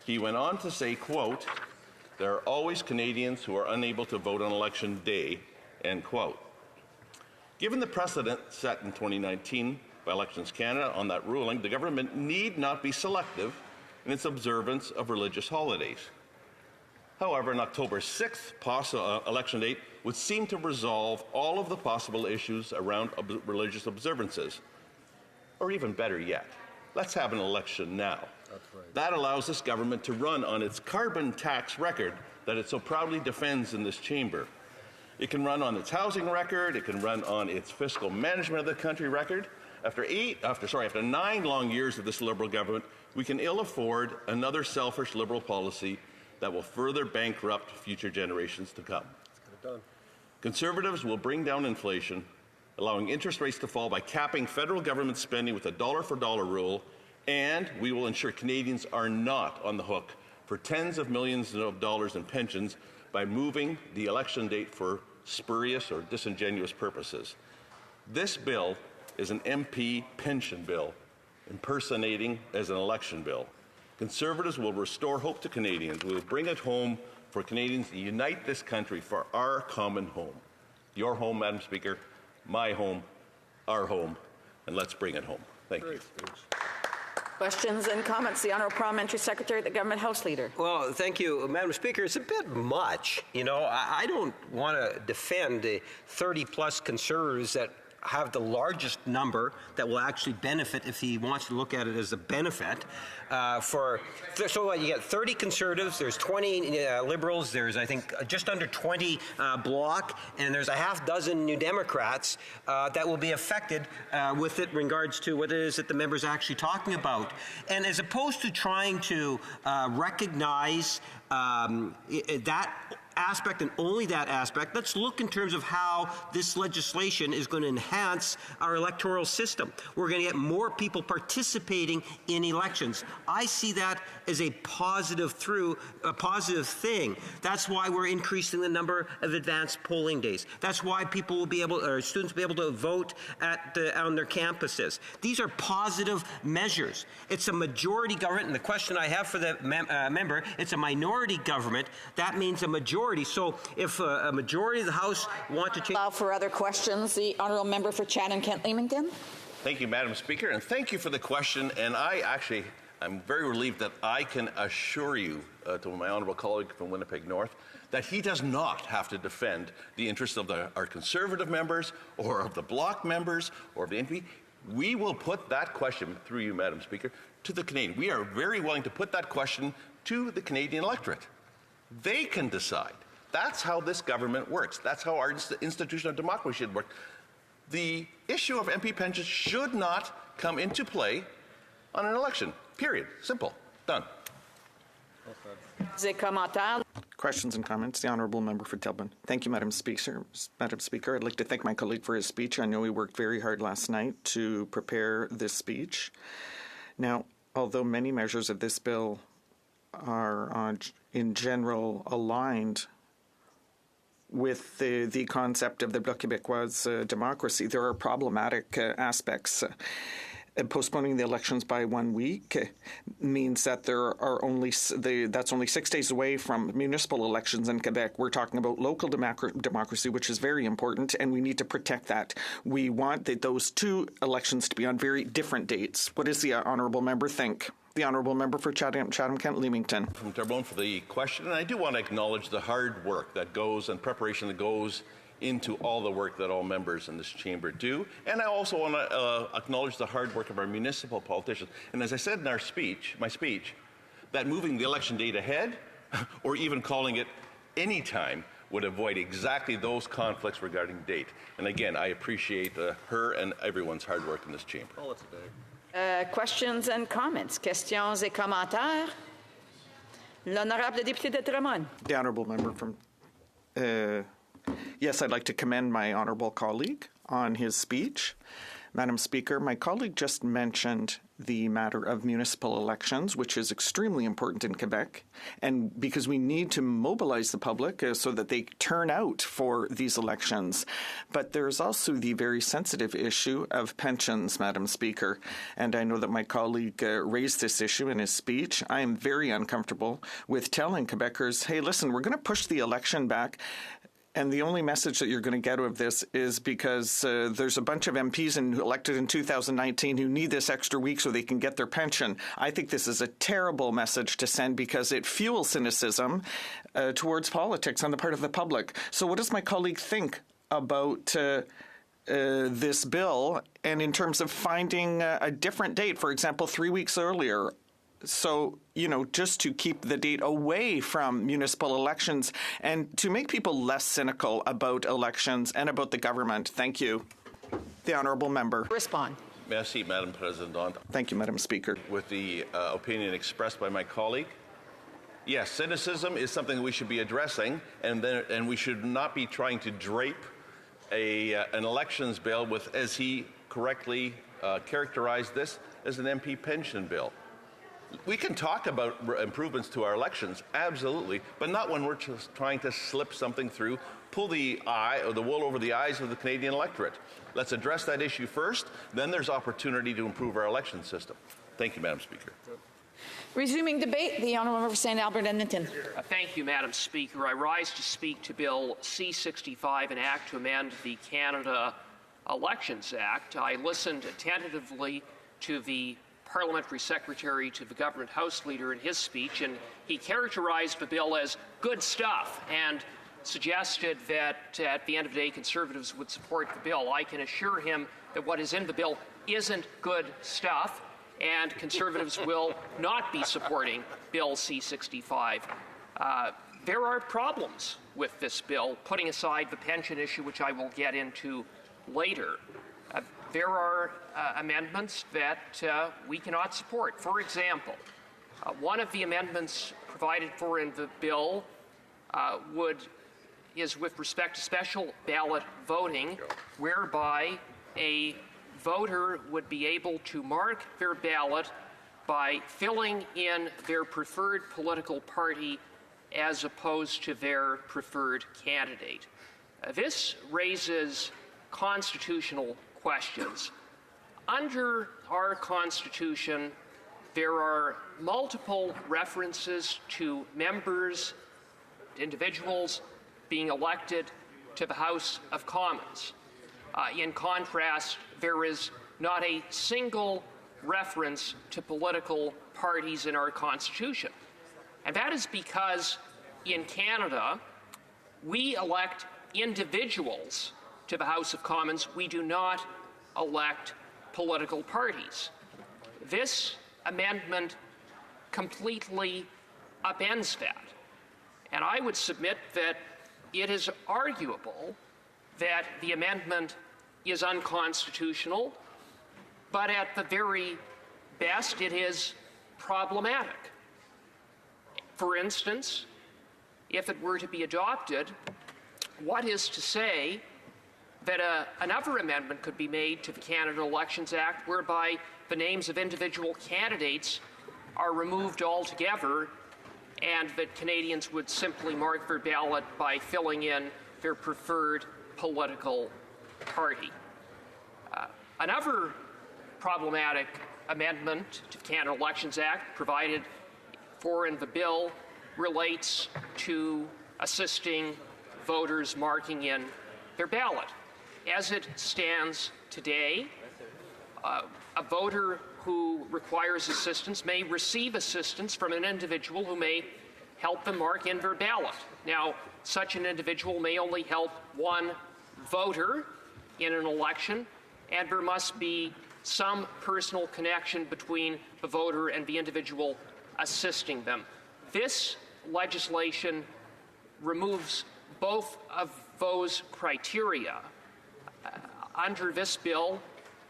He went on to say, quote, "There are always Canadians who are unable to vote on election day," end quote. Given the precedent set in 2019 by Elections Canada on that ruling, the government need not be selective in its observance of religious holidays. However, an October 6th election date would seem to resolve all of the possible issues around religious observances. Or even better yet, let's have an election now. That allows this government to run on its carbon tax record that it so proudly defends in this chamber. It can run on its housing record, it can run on its fiscal management of the country record. After 9 long years of this Liberal government, we can ill afford another selfish Liberal policy that will further bankrupt future generations to come. Conservatives will bring down inflation, allowing interest rates to fall by capping federal government spending with a dollar-for-dollar rule, and we will ensure Canadians are not on the hook for tens of millions of dollars in pensions by moving the election date for spurious or disingenuous purposes. This bill is an MP pension bill, impersonating as an election bill. Conservatives will restore hope to Canadians. We will bring it home for Canadians to unite this country for our common home. Your home, Madam Speaker, my home, our home, and let's bring it home. Thank you. Questions and comments? The Honourable Parliamentary Secretary, the Government House Leader. Well, thank you, Madam Speaker. It's a bit much. You know, I don't want to defend the 30-plus Conservatives that have the largest number that will actually benefit, if he wants to look at it as a benefit. So you get 30 Conservatives, there's 20 Liberals, there's, I think, just under 20 Bloc, and there's a half dozen New Democrats that will be affected with it in regards to what it is that the member's actually talking about. And as opposed to trying to recognize that aspect and only that aspect, let's look in terms of how this legislation is going to enhance our electoral system. We're going to get more people participating in elections. I see that as a positive thing. That's why we're increasing the number of advanced polling days. That's why people will be able, or students will be able to vote on their campuses. These are positive measures. It's a majority government, and the question I have for the member, it's a minority government. That means a majority. So if a majority of the House want to change... Allow for other questions. The Honourable Member for Chatham-Kent-Leamington. Thank you, Madam Speaker, and thank you for the question. And I'm very relieved that I can assure you, to my honourable colleague from Winnipeg North, that he does not have to defend the interests of our Conservative members or of the Bloc members or of the NP. We will put that question, through you, Madam Speaker, to the Canadian. We are very willing to put that question to the Canadian electorate. They can decide. That's how this government works. That's how our institution of democracy should work. The issue of MP pensions should not come into play on an election. Period. Simple. Done. et commentaires. Questions and comments. The Honourable Member for Tilburn. Thank you, Madam Speaker. Madam Speaker, I'd like to thank my colleague for his speech. I know he worked very hard last night to prepare this speech. Now, although many measures of this bill are in general aligned with the concept of the Bloc Québécois democracy, there are problematic aspects. Postponing the elections by 1 week means that that's only 6 days away from municipal elections in Quebec. We're talking about local democracy, which is very important, and we need to protect that. We want those two elections to be on very different dates. What does the honourable member think? The Honourable Member for Chatham-Kent-Leamington. From Terrebonne for the question, and I do want to acknowledge the hard work that goes and preparation that goes into all the work that all members in this chamber do. And I also want to acknowledge the hard work of our municipal politicians. And as I said in my speech, that moving the election date ahead or even calling it any time would avoid exactly those conflicts regarding date. And again, I appreciate her and everyone's hard work in this chamber. Questions and comments. Questions et commentaires. L'honorable député de Terrebonne. The Honourable Member from... Yes, I'd like to commend my honourable colleague on his speech. Madam Speaker, my colleague just mentioned the matter of municipal elections, which is extremely important in Quebec, and because we need to mobilize the public so that they turn out for these elections. But there's also the very sensitive issue of pensions, Madam Speaker, and I know that my colleague raised this issue in his speech. I am very uncomfortable with telling Quebecers, hey, listen, we're going to push the election back. And the only message that you're going to get out of this is because there's a bunch of MPs elected in 2019 who need this extra week so they can get their pension. I think this is a terrible message to send because it fuels cynicism towards politics on the part of the public. So what does my colleague think about this bill and in terms of finding a different date, for example, 3 weeks earlier? So, just to keep the date away from municipal elections and to make people less cynical about elections and about the government. Thank you. The Honourable Member. Respond. Merci, Madam President. Thank you, Madam Speaker. With the opinion expressed by my colleague, yes, cynicism is something we should be addressing, and we should not be trying to drape an elections bill with, as he correctly characterized this, as an MP pension bill. We can talk about improvements to our elections, absolutely, but not when we're just trying to slip something through, pull the wool over the eyes of the Canadian electorate. Let's address that issue first, then there's opportunity to improve our election system. Thank you, Madam Speaker. Resuming debate, the Honourable Member for St. Albert Edmonton. Thank you, Madam Speaker. I rise to speak to Bill C-65, an act to amend the Canada Elections Act. I listened attentively to the Parliamentary Secretary to the Government House Leader in his speech, and he characterized the bill as good stuff and suggested that at the end of the day, Conservatives would support the bill. I can assure him that what is in the bill isn't good stuff, and Conservatives will not be supporting Bill C-65. There are problems with this bill, putting aside the pension issue, which I will get into later. There are amendments that we cannot support. For example, one of the amendments provided for in the bill is with respect to special ballot voting, whereby a voter would be able to mark their ballot by filling in their preferred political party as opposed to their preferred candidate. This raises constitutional questions. Under our Constitution, there are multiple references to members, individuals being elected to the House of Commons. In contrast, there is not a single reference to political parties in our Constitution. And that is because in Canada, we elect individuals to the House of Commons. We do not elect political parties. This amendment completely upends that. And I would submit that it is arguable that the amendment is unconstitutional, but at the very best, it is problematic. For instance, if it were to be adopted, what is to say that another amendment could be made to the Canada Elections Act whereby the names of individual candidates are removed altogether and that Canadians would simply mark their ballot by filling in their preferred political party. Another problematic amendment to the Canada Elections Act provided for in the bill relates to assisting voters marking in their ballot. As it stands today, a voter who requires assistance may receive assistance from an individual who may help them mark in their ballot. Now, such an individual may only help one voter in an election, and there must be some personal connection between the voter and the individual assisting them. This legislation removes both of those criteria. Under this bill,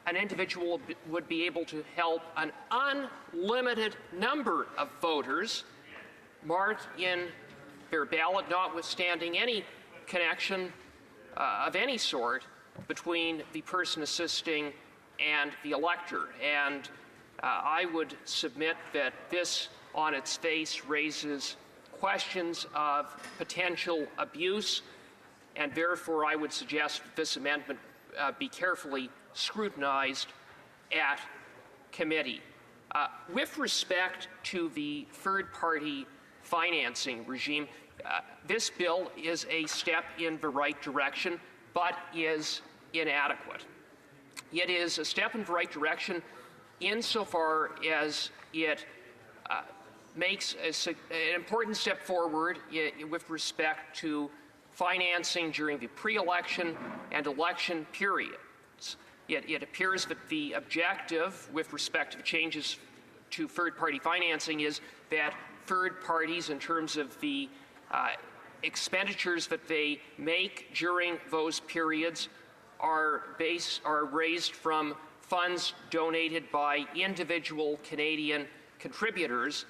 an individual would be able to help an unlimited number of voters mark in their ballot, notwithstanding any connection of any sort between the person assisting and the elector. And I would submit that this, on its face, raises questions of potential abuse, and therefore I would suggest that this amendment be carefully scrutinized at committee. With respect to the third-party financing regime, this bill is a step in the right direction, but is inadequate. It is a step in the right direction insofar as it makes an important step forward with respect to financing during the pre-election and election periods. It appears that the objective with respect to the changes to third-party financing is that third parties, in terms of the expenditures that they make during those periods, are raised from funds donated by individual Canadian contributors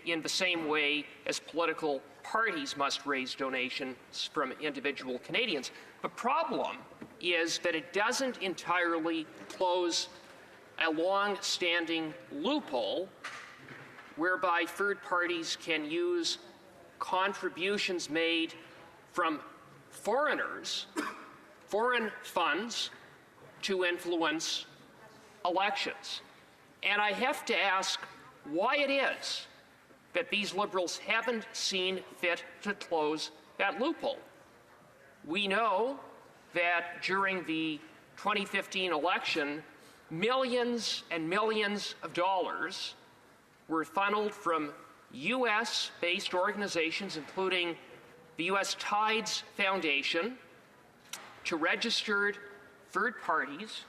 in the same way as political parties must raise donations from individual Canadians. The problem is that it doesn't entirely close a long-standing loophole whereby third parties can use contributions made from foreigners, foreign funds, to influence elections. And I have to ask why it is that these Liberals haven't seen fit to close that loophole. We know that during the 2015 election, millions and millions of dollars were funneled from U.S.-based organizations, including the U.S. Tides Foundation, to registered third parties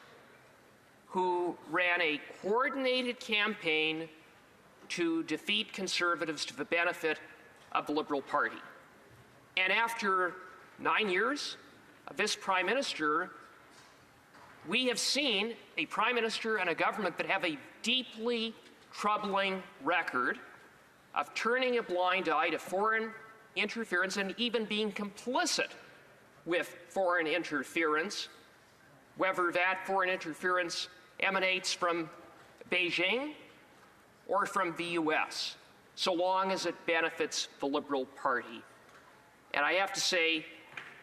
who ran a coordinated campaign to defeat Conservatives to the benefit of the Liberal Party. And after 9 years of this Prime Minister, we have seen a Prime Minister and a government that have a deeply troubling record of turning a blind eye to foreign interference and even being complicit with foreign interference, whether that foreign interference emanates from Beijing or from the U.S., so long as it benefits the Liberal Party. And I have to say,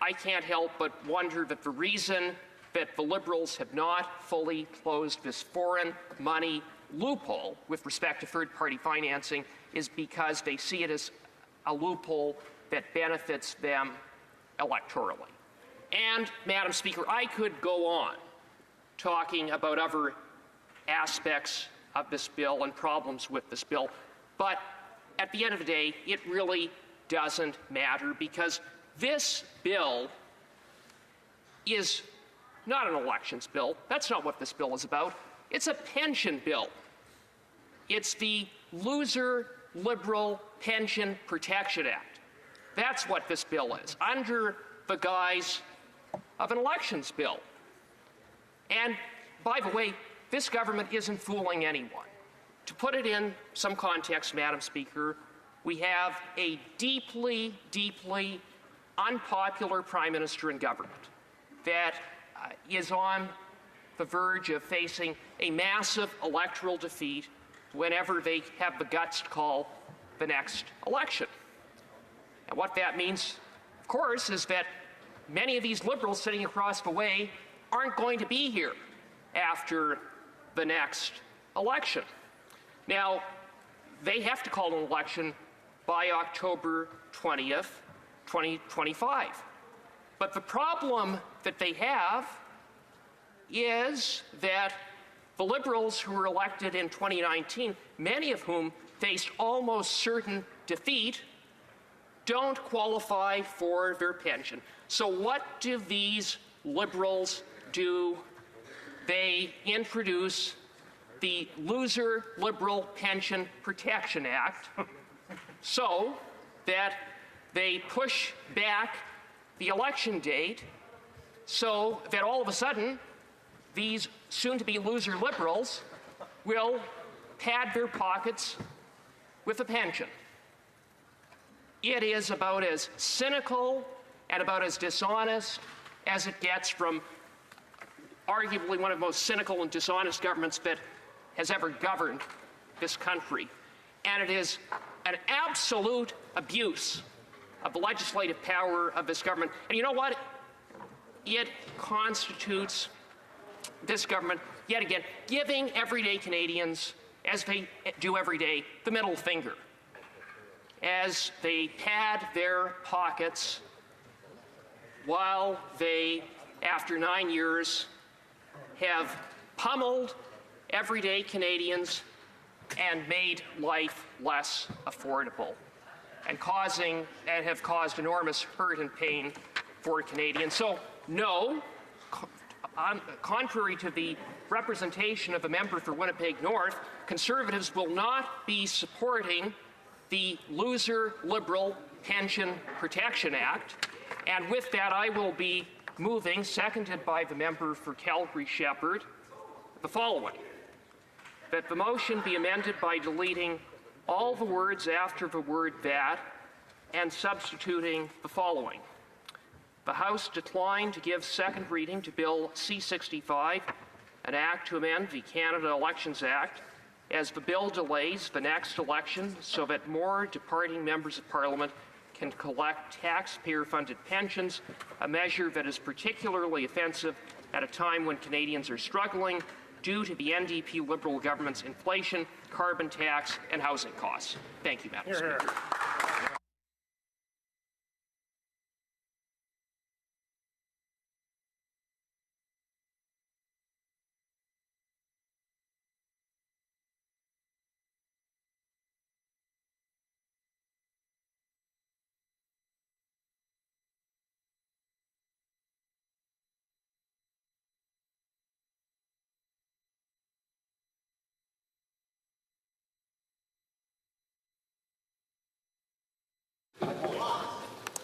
I can't help but wonder that the reason that the Liberals have not fully closed this foreign money loophole with respect to third-party financing is because they see it as a loophole that benefits them electorally. And, Madam Speaker, I could go on talking about other aspects of this bill and problems with this bill, but at the end of the day, it really doesn't matter because this bill is not an elections bill. That's not what this bill is about. It's a pension bill. It's the Loser Liberal Pension Protection Act. That's what this bill is, under the guise of an elections bill. And, by the way, this government isn't fooling anyone. To put it in some context, Madam Speaker, we have a deeply, deeply unpopular Prime Minister and government that is on the verge of facing a massive electoral defeat whenever they have the guts to call the next election. And what that means, of course, is that many of these Liberals sitting across the way aren't going to be here after the next election. Now, they have to call an election by October 20th, 2025. But the problem that they have is that the Liberals who were elected in 2019, many of whom faced almost certain defeat, don't qualify for their pension. So what do these Liberals do? They introduce the Loser Liberal Pension Protection Act so that they push back the election date so that all of a sudden these soon-to-be loser Liberals will pad their pockets with a pension. It is about as cynical and about as dishonest as it gets from arguably one of the most cynical and dishonest governments that has ever governed this country. And it is an absolute abuse of the legislative power of this government. And you know what? It constitutes this government, yet again, giving everyday Canadians, as they do every day, the middle finger, as they pad their pockets while they, after 9 years, have pummeled everyday Canadians and made life less affordable and have caused enormous hurt and pain for Canadians. So, no, contrary to the representation of a member for Winnipeg North, Conservatives will not be supporting the Loser Liberal Pension Protection Act. And with that, I will be moving, seconded by the member for Calgary-Shepherd, the following: that the motion be amended by deleting all the words after the word that and substituting the following: the House declined to give second reading to Bill C-65, an act to amend the Canada Elections Act, as the bill delays the next election so that more departing members of Parliament can collect taxpayer-funded pensions, a measure that is particularly offensive at a time when Canadians are struggling due to the NDP Liberal government's inflation, carbon tax, and housing costs. Thank you, Madam Speaker.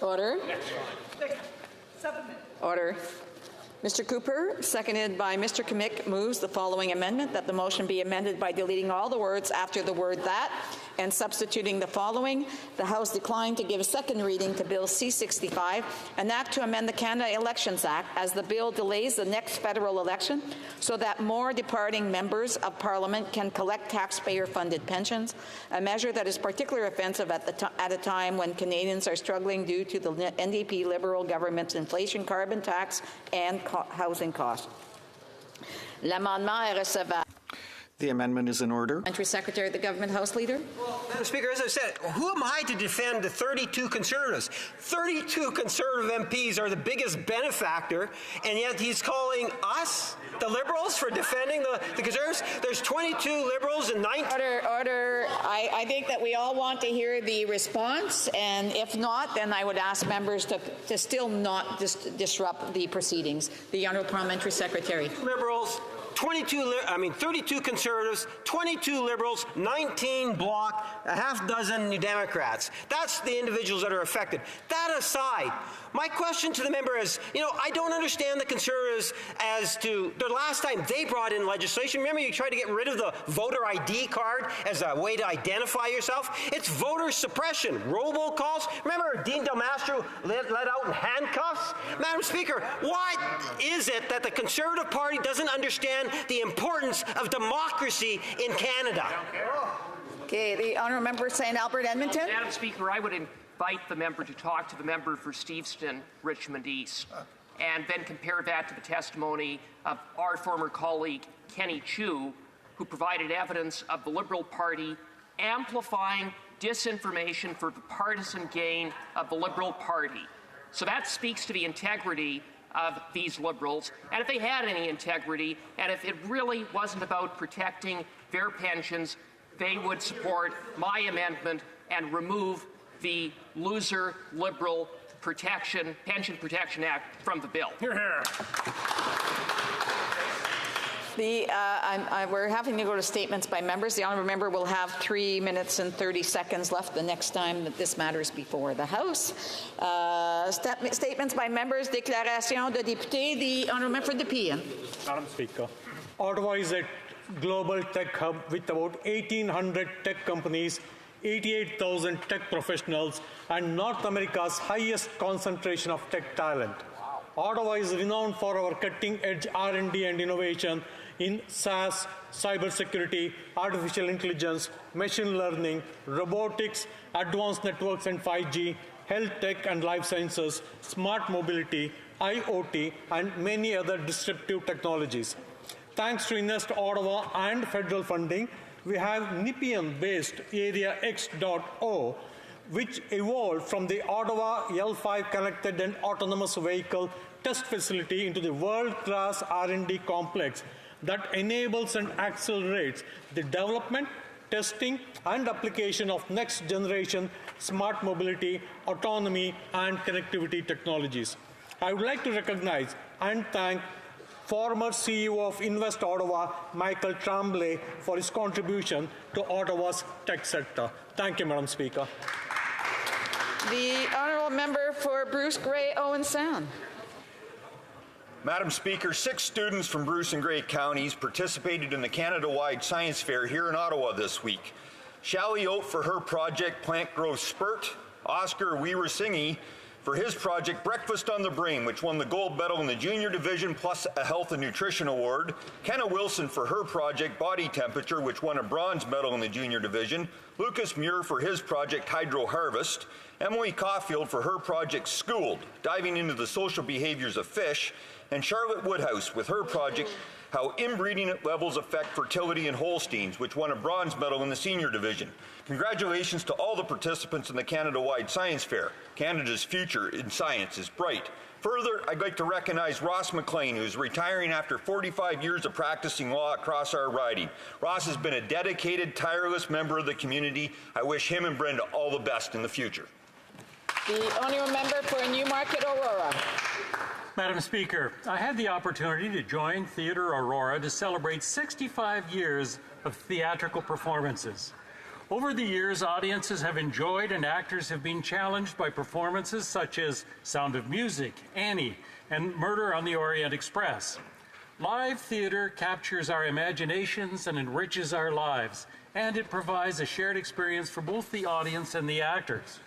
Order. Order. Mr. Cooper, seconded by Mr. Kamick, moves the following amendment: that the motion be amended by deleting all the words after the word that and substituting the following: the House declined to give a second reading to Bill C-65, an act to amend the Canada Elections Act, as the bill delays the next federal election so that more departing members of Parliament can collect taxpayer-funded pensions, a measure that is particularly offensive at a time when Canadians are struggling due to the NDP Liberal government's inflation, carbon tax, and housing costs. L'amendement est recevable. The amendment is in order. Parliamentary Secretary, the Government House Leader. Well, Madam Speaker, as I said, who am I to defend the 32 Conservatives? 32 Conservative MPs are the biggest benefactor, and yet he's calling us, the Liberals, for defending the Conservatives? There's 22 Liberals and 19... Order. I think that we all want to hear the response, and if not, then I would ask members to still not disrupt the proceedings. The Honourable Parliamentary Secretary. Liberals, 32 Conservatives, 22 Liberals, 19 Bloc, a half dozen New Democrats. That's the individuals that are affected. That aside, my question to the member is, I don't understand the Conservative Conservatives as to the last time they brought in legislation. Remember, you tried to get rid of the voter ID card as a way to identify yourself? It's voter suppression. Robocalls. Remember Dean Del Mastro let out in handcuffs? Madam Speaker, what is it that the Conservative Party doesn't understand the importance of democracy in Canada? Okay, the honourable member St. Albert Edmonton. Madam Speaker, I would invite the member to talk to the member for Steveston, Richmond East, and then compare that to the testimony of our former colleague Kenny Chu, who provided evidence of the Liberal Party amplifying disinformation for the partisan gain of the Liberal Party. So that speaks to the integrity of these Liberals, and if they had any integrity, and if it really wasn't about protecting their pensions, they would support my amendment and remove the loser Liberal Pension Protection Act from the bill. Hear, hear. We're having to go to statements by members. The honourable member will have 3 minutes and 30 seconds left the next time that this matter is before the House. Statements by members, déclaration de député. The honourable member for Nepean. Madam Speaker, Ottawa is a global tech hub with about 1,800 tech companies, 88,000 tech professionals, and North America's highest concentration of tech talent. Ottawa is renowned for our cutting-edge R&D and innovation in SaaS, cybersecurity, artificial intelligence, machine learning, robotics, advanced networks and 5G, health tech and life sciences, smart mobility, IoT, and many other disruptive technologies. Thanks to Invest Ottawa and federal funding, we have Nepean-based Area X.O, which evolved from the Ottawa L5 connected and autonomous vehicle test facility into the world-class R&D complex that enables and accelerates the development, testing, and application of next-generation smart mobility, autonomy, and connectivity technologies. I would like to recognize and thank former CEO of Invest Ottawa, Michael Tremblay, for his contribution to Ottawa's tech sector. Thank you, Madam Speaker. The honourable member for Bruce Grey, Owen Sound. Madam Speaker, 6 students from Bruce and Grey counties participated in the Canada-wide science fair here in Ottawa this week. Shally Oat for her project Plant Growth Spurt, Oscar Weaver-Singy for his project Breakfast on the Brain, which won the gold medal in the junior division plus a health and nutrition award, Kenna Wilson for her project Body Temperature, which won a bronze medal in the junior division, Lucas Muir for his project Hydro Harvest, Emily Caulfield for her project Schooled, diving into the social behaviors of fish, and Charlotte Woodhouse with her project How Inbreeding Levels Affect Fertility in Holsteins, which won a bronze medal in the senior division. Congratulations to all the participants in the Canada-wide Science Fair. Canada's future in science is bright. Further, I'd like to recognize Ross McLean, who is retiring after 45 years of practicing law across our riding. Ross has been a dedicated, tireless member of the community. I wish him and Brenda all the best in the future. The honourable member for Newmarket, Aurora. Madam Speaker, I had the opportunity to join Theatre Aurora to celebrate 65 years of theatrical performances. Over the years, audiences have enjoyed and actors have been challenged by performances such as Sound of Music, Annie, and Murder on the Orient Express. Live theater captures our imaginations and enriches our lives, and it provides a shared experience for both the audience and the actors.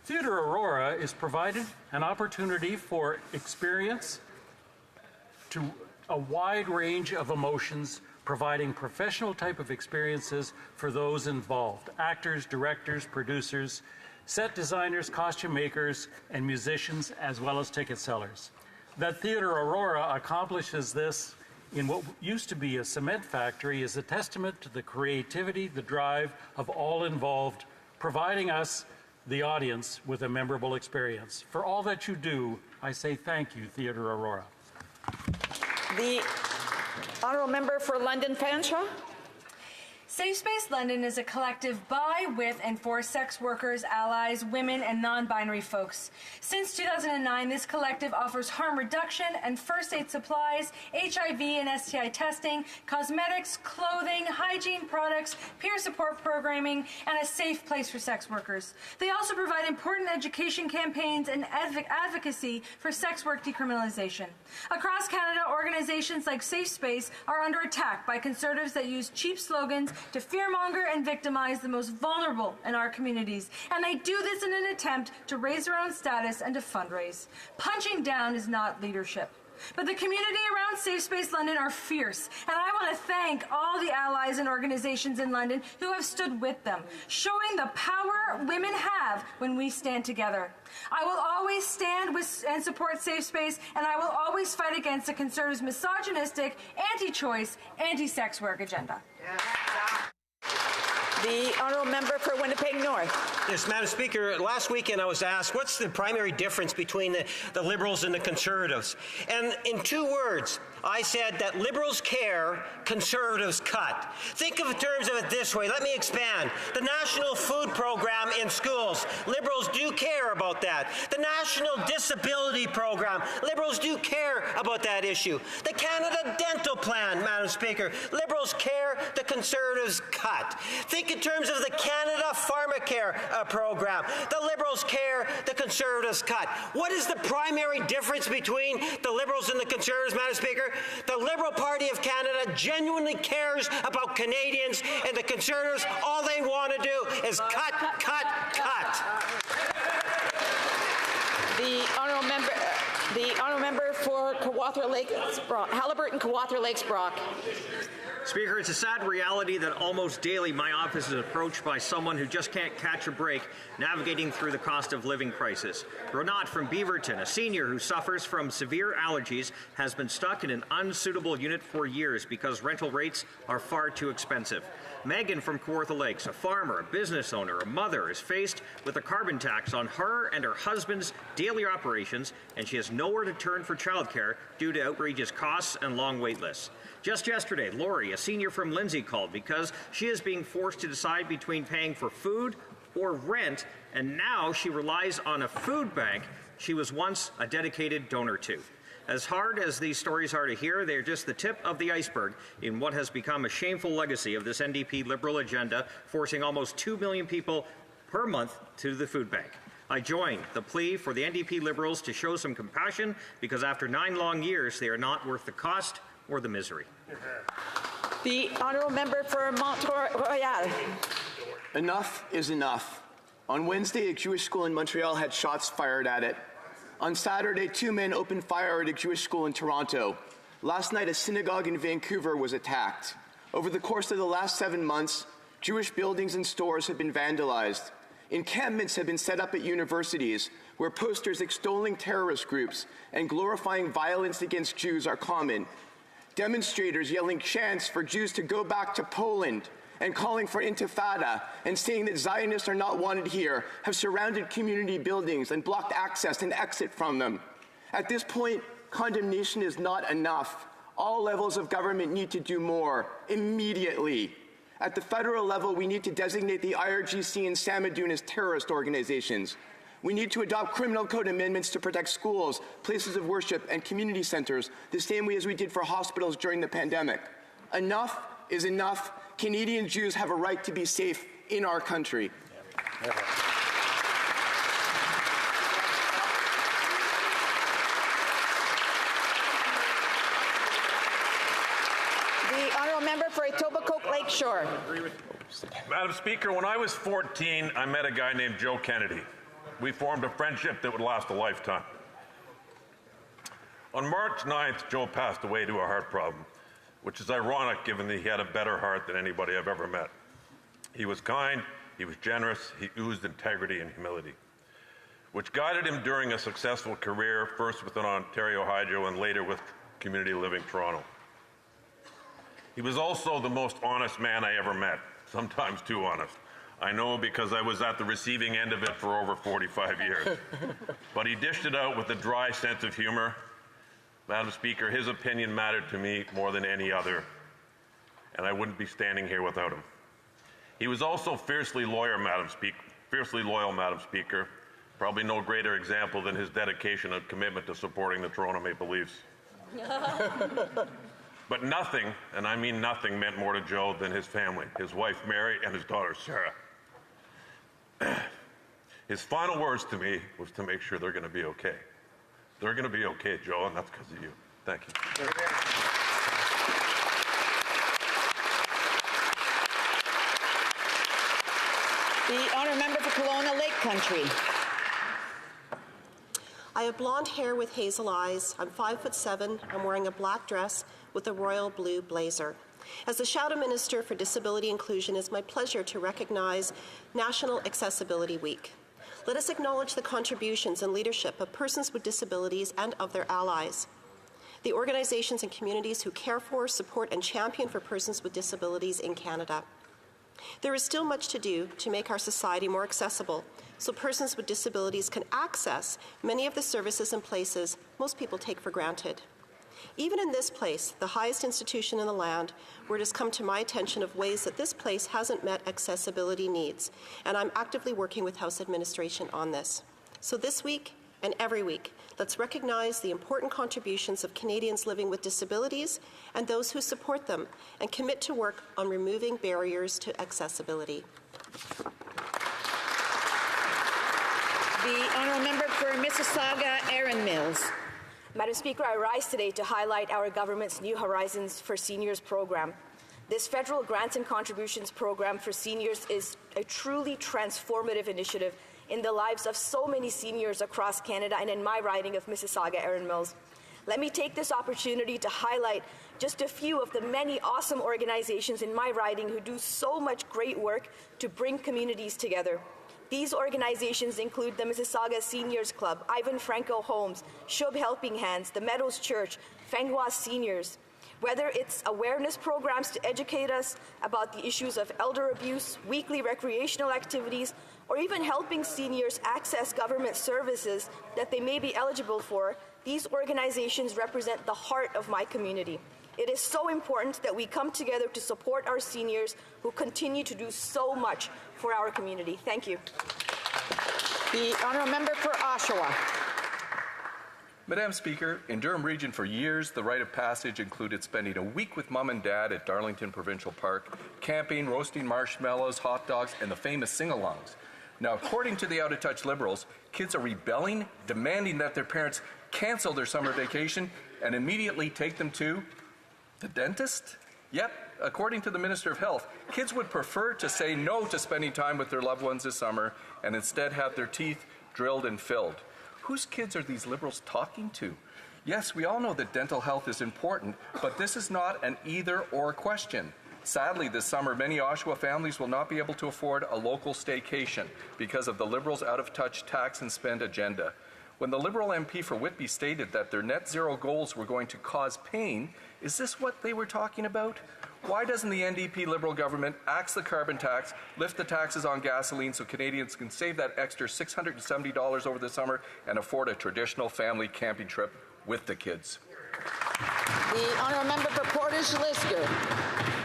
Theatre Aurora is provided an opportunity for experience to a wide range of emotions, providing professional type of experiences for those involved: actors, directors, producers, set designers, costume makers, and musicians, as well as ticket sellers. That Theatre Aurora accomplishes this in what used to be a cement factory is a testament to the creativity, the drive of all involved, providing us, the audience, with a memorable experience. For all that you do, I say thank you, Theatre Aurora. The honourable member for London Fanshawe. Safe Space London is a collective by by, with, and for sex workers, allies, women, and non-binary folks. Since 2009, this collective offers harm reduction and first aid supplies, HIV and STI testing, cosmetics, clothing, hygiene products, peer support programming, and a safe place for sex workers. They also provide important education campaigns and advocacy for sex work decriminalization. Across Canada, organizations like Safe Space are under attack by conservatives that use cheap slogans to fearmonger and victimize the most vulnerable in our communities. And they do this in an attempt to raise their own status and to fundraise. Punching down is not leadership. But the community around Safe Space London are fierce, and I want to thank all the allies and organizations in London who have stood with them, showing the power women have when we stand together. I will always stand with and support Safe Space, and I will always fight against the Conservatives' misogynistic, anti-choice, anti-sex work agenda. The honourable member for Winnipeg North. Yes, Madam Speaker, last weekend I was asked, what's the primary difference between the Liberals and the Conservatives? And in 2 words, I said that Liberals care, Conservatives cut. Think of in terms of it this way. Let me expand. The National Food Program in schools, Liberals do care about that. The National Disability Program, Liberals do care about that issue. The Canada Dental Plan, Madam Speaker, Liberals care, the Conservatives cut. Think in terms of the Canada Pharmacare program. The Liberals care, the Conservatives cut. What is the primary difference between the Liberals and the Conservatives, Madam Speaker? The Liberal Party of Canada genuinely cares about Canadians, and the Conservatives, all they want to do is cut, cut, cut. The honourable member for Kawartha Lakes Brock, Haliburton Kawartha Lakes Brock. Speaker, it's a sad reality that almost daily my office is approached by someone who just can't catch a break navigating through the cost of living crisis. Ronat from Beaverton, a senior who suffers from severe allergies, has been stuck in an unsuitable unit for years because rental rates are far too expensive. Megan from Kawartha Lakes, a farmer, a business owner, a mother, is faced with a carbon tax on her and her husband's daily operations, and she has nowhere to turn for childcare due to outrageous costs and long wait lists. Just yesterday, Lori, a senior from Lindsay, called because she is being forced to decide between paying for food or rent, and now she relies on a food bank she was once a dedicated donor to. As hard as these stories are to hear, they are just the tip of the iceberg in what has become a shameful legacy of this NDP Liberal agenda, forcing almost 2 million people per month to the food bank. I join the plea for the NDP Liberals to show some compassion, because after 9 long years, they are not worth the cost or the misery. The honourable member for Mont-Royal. Enough is enough. On Wednesday, a Jewish school in Montreal had shots fired at it. On Saturday, 2 men opened fire at a Jewish school in Toronto. Last night, a synagogue in Vancouver was attacked. Over the course of the last 7 months, Jewish buildings and stores have been vandalized. Encampments have been set up at universities where posters extolling terrorist groups and glorifying violence against Jews are common. Demonstrators yelling chants for Jews to go back to Poland and calling for intifada and saying that Zionists are not wanted here have surrounded community buildings and blocked access and exit from them. At this point, condemnation is not enough. All levels of government need to do more, immediately. At the federal level, we need to designate the IRGC and Samadoun as terrorist organizations. We need to adopt criminal code amendments to protect schools, places of worship, and community centers, the same way as we did for hospitals during the pandemic. Enough is enough. Canadian Jews have a right to be safe in our country. The honourable member for Etobicoke Lakeshore. Madam Speaker, when I was 14, I met a guy named Joe Kennedy. We formed a friendship that would last a lifetime. On March 9th, Joe passed away to a heart problem, which is ironic given that he had a better heart than anybody I've ever met. He was kind, he was generous, he oozed integrity and humility, which guided him during a successful career, first with an Ontario Hydro and later with Community Living Toronto. He was also the most honest man I ever met, sometimes too honest. I know because I was at the receiving end of it for over 45 years. But he dished it out with a dry sense of humor. Madam Speaker, his opinion mattered to me more than any other, and I wouldn't be standing here without him. He was also fiercely loyal, Madam Speaker. Probably no greater example than his dedication and commitment to supporting the Toronto Maple Leafs. But nothing, and I mean nothing, meant more to Joe than his family, his wife Mary and his daughter Sarah. His final words to me was to make sure they're going to be okay. They're going to be okay, Joe, and that's because of you. Thank you. The honourable member for Kelowna Lake Country. I have blonde hair with hazel eyes. I'm 5'7". I'm wearing a black dress with a royal blue blazer. As the Shadow Minister for Disability Inclusion, it's my pleasure to recognize National Accessibility Week. Let us acknowledge the contributions and leadership of persons with disabilities and of their allies, the organizations and communities who care for, support, and champion for persons with disabilities in Canada. There is still much to do to make our society more accessible so persons with disabilities can access many of the services and places most people take for granted. Even in this place, the highest institution in the land, where it has come to my attention of ways that this place hasn't met accessibility needs, and I'm actively working with House administration on this. So this week and every week, let's recognize the important contributions of Canadians living with disabilities and those who support them, and commit to work on removing barriers to accessibility. The honourable member for Mississauga, Erin Mills. Madam Speaker, I rise today to highlight our government's New Horizons for Seniors program. This federal grants and contributions program for seniors is a truly transformative initiative in the lives of so many seniors across Canada and in my riding of Mississauga, Erin Mills. Let me take this opportunity to highlight just a few of the many awesome organizations in my riding who do so much great work to bring communities together. These organizations include the Mississauga Seniors Club, Ivan Franco Homes, Shub Helping Hands, the Meadows Church, Fangwa Seniors. Whether it's awareness programs to educate us about the issues of elder abuse, weekly recreational activities, or even helping seniors access government services that they may be eligible for, these organizations represent the heart of my community. It is so important that we come together to support our seniors who continue to do so much for our community. Thank you. The honourable member for Oshawa. Madam Speaker, in Durham Region for years, the rite of passage included spending a week with Mom and Dad at Darlington Provincial Park, camping, roasting marshmallows, hot dogs, and the famous sing-alongs. Now, according to the out-of-touch Liberals, kids are rebelling, demanding that their parents cancel their summer vacation and immediately take them to the dentist? Yep, according to the Minister of Health, kids would prefer to say no to spending time with their loved ones this summer and instead have their teeth drilled and filled. Whose kids are these Liberals talking to? Yes, we all know that dental health is important, but this is not an either-or question. Sadly, this summer, many Oshawa families will not be able to afford a local staycation because of the Liberals' out-of-touch tax and spend agenda. When the Liberal MP for Whitby stated that their net zero goals were going to cause pain, is this what they were talking about? Why doesn't the NDP Liberal government axe the carbon tax, lift the taxes on gasoline so Canadians can save that extra $670 over the summer and afford a traditional family camping trip with the kids? The honourable member for Portage-Lisker.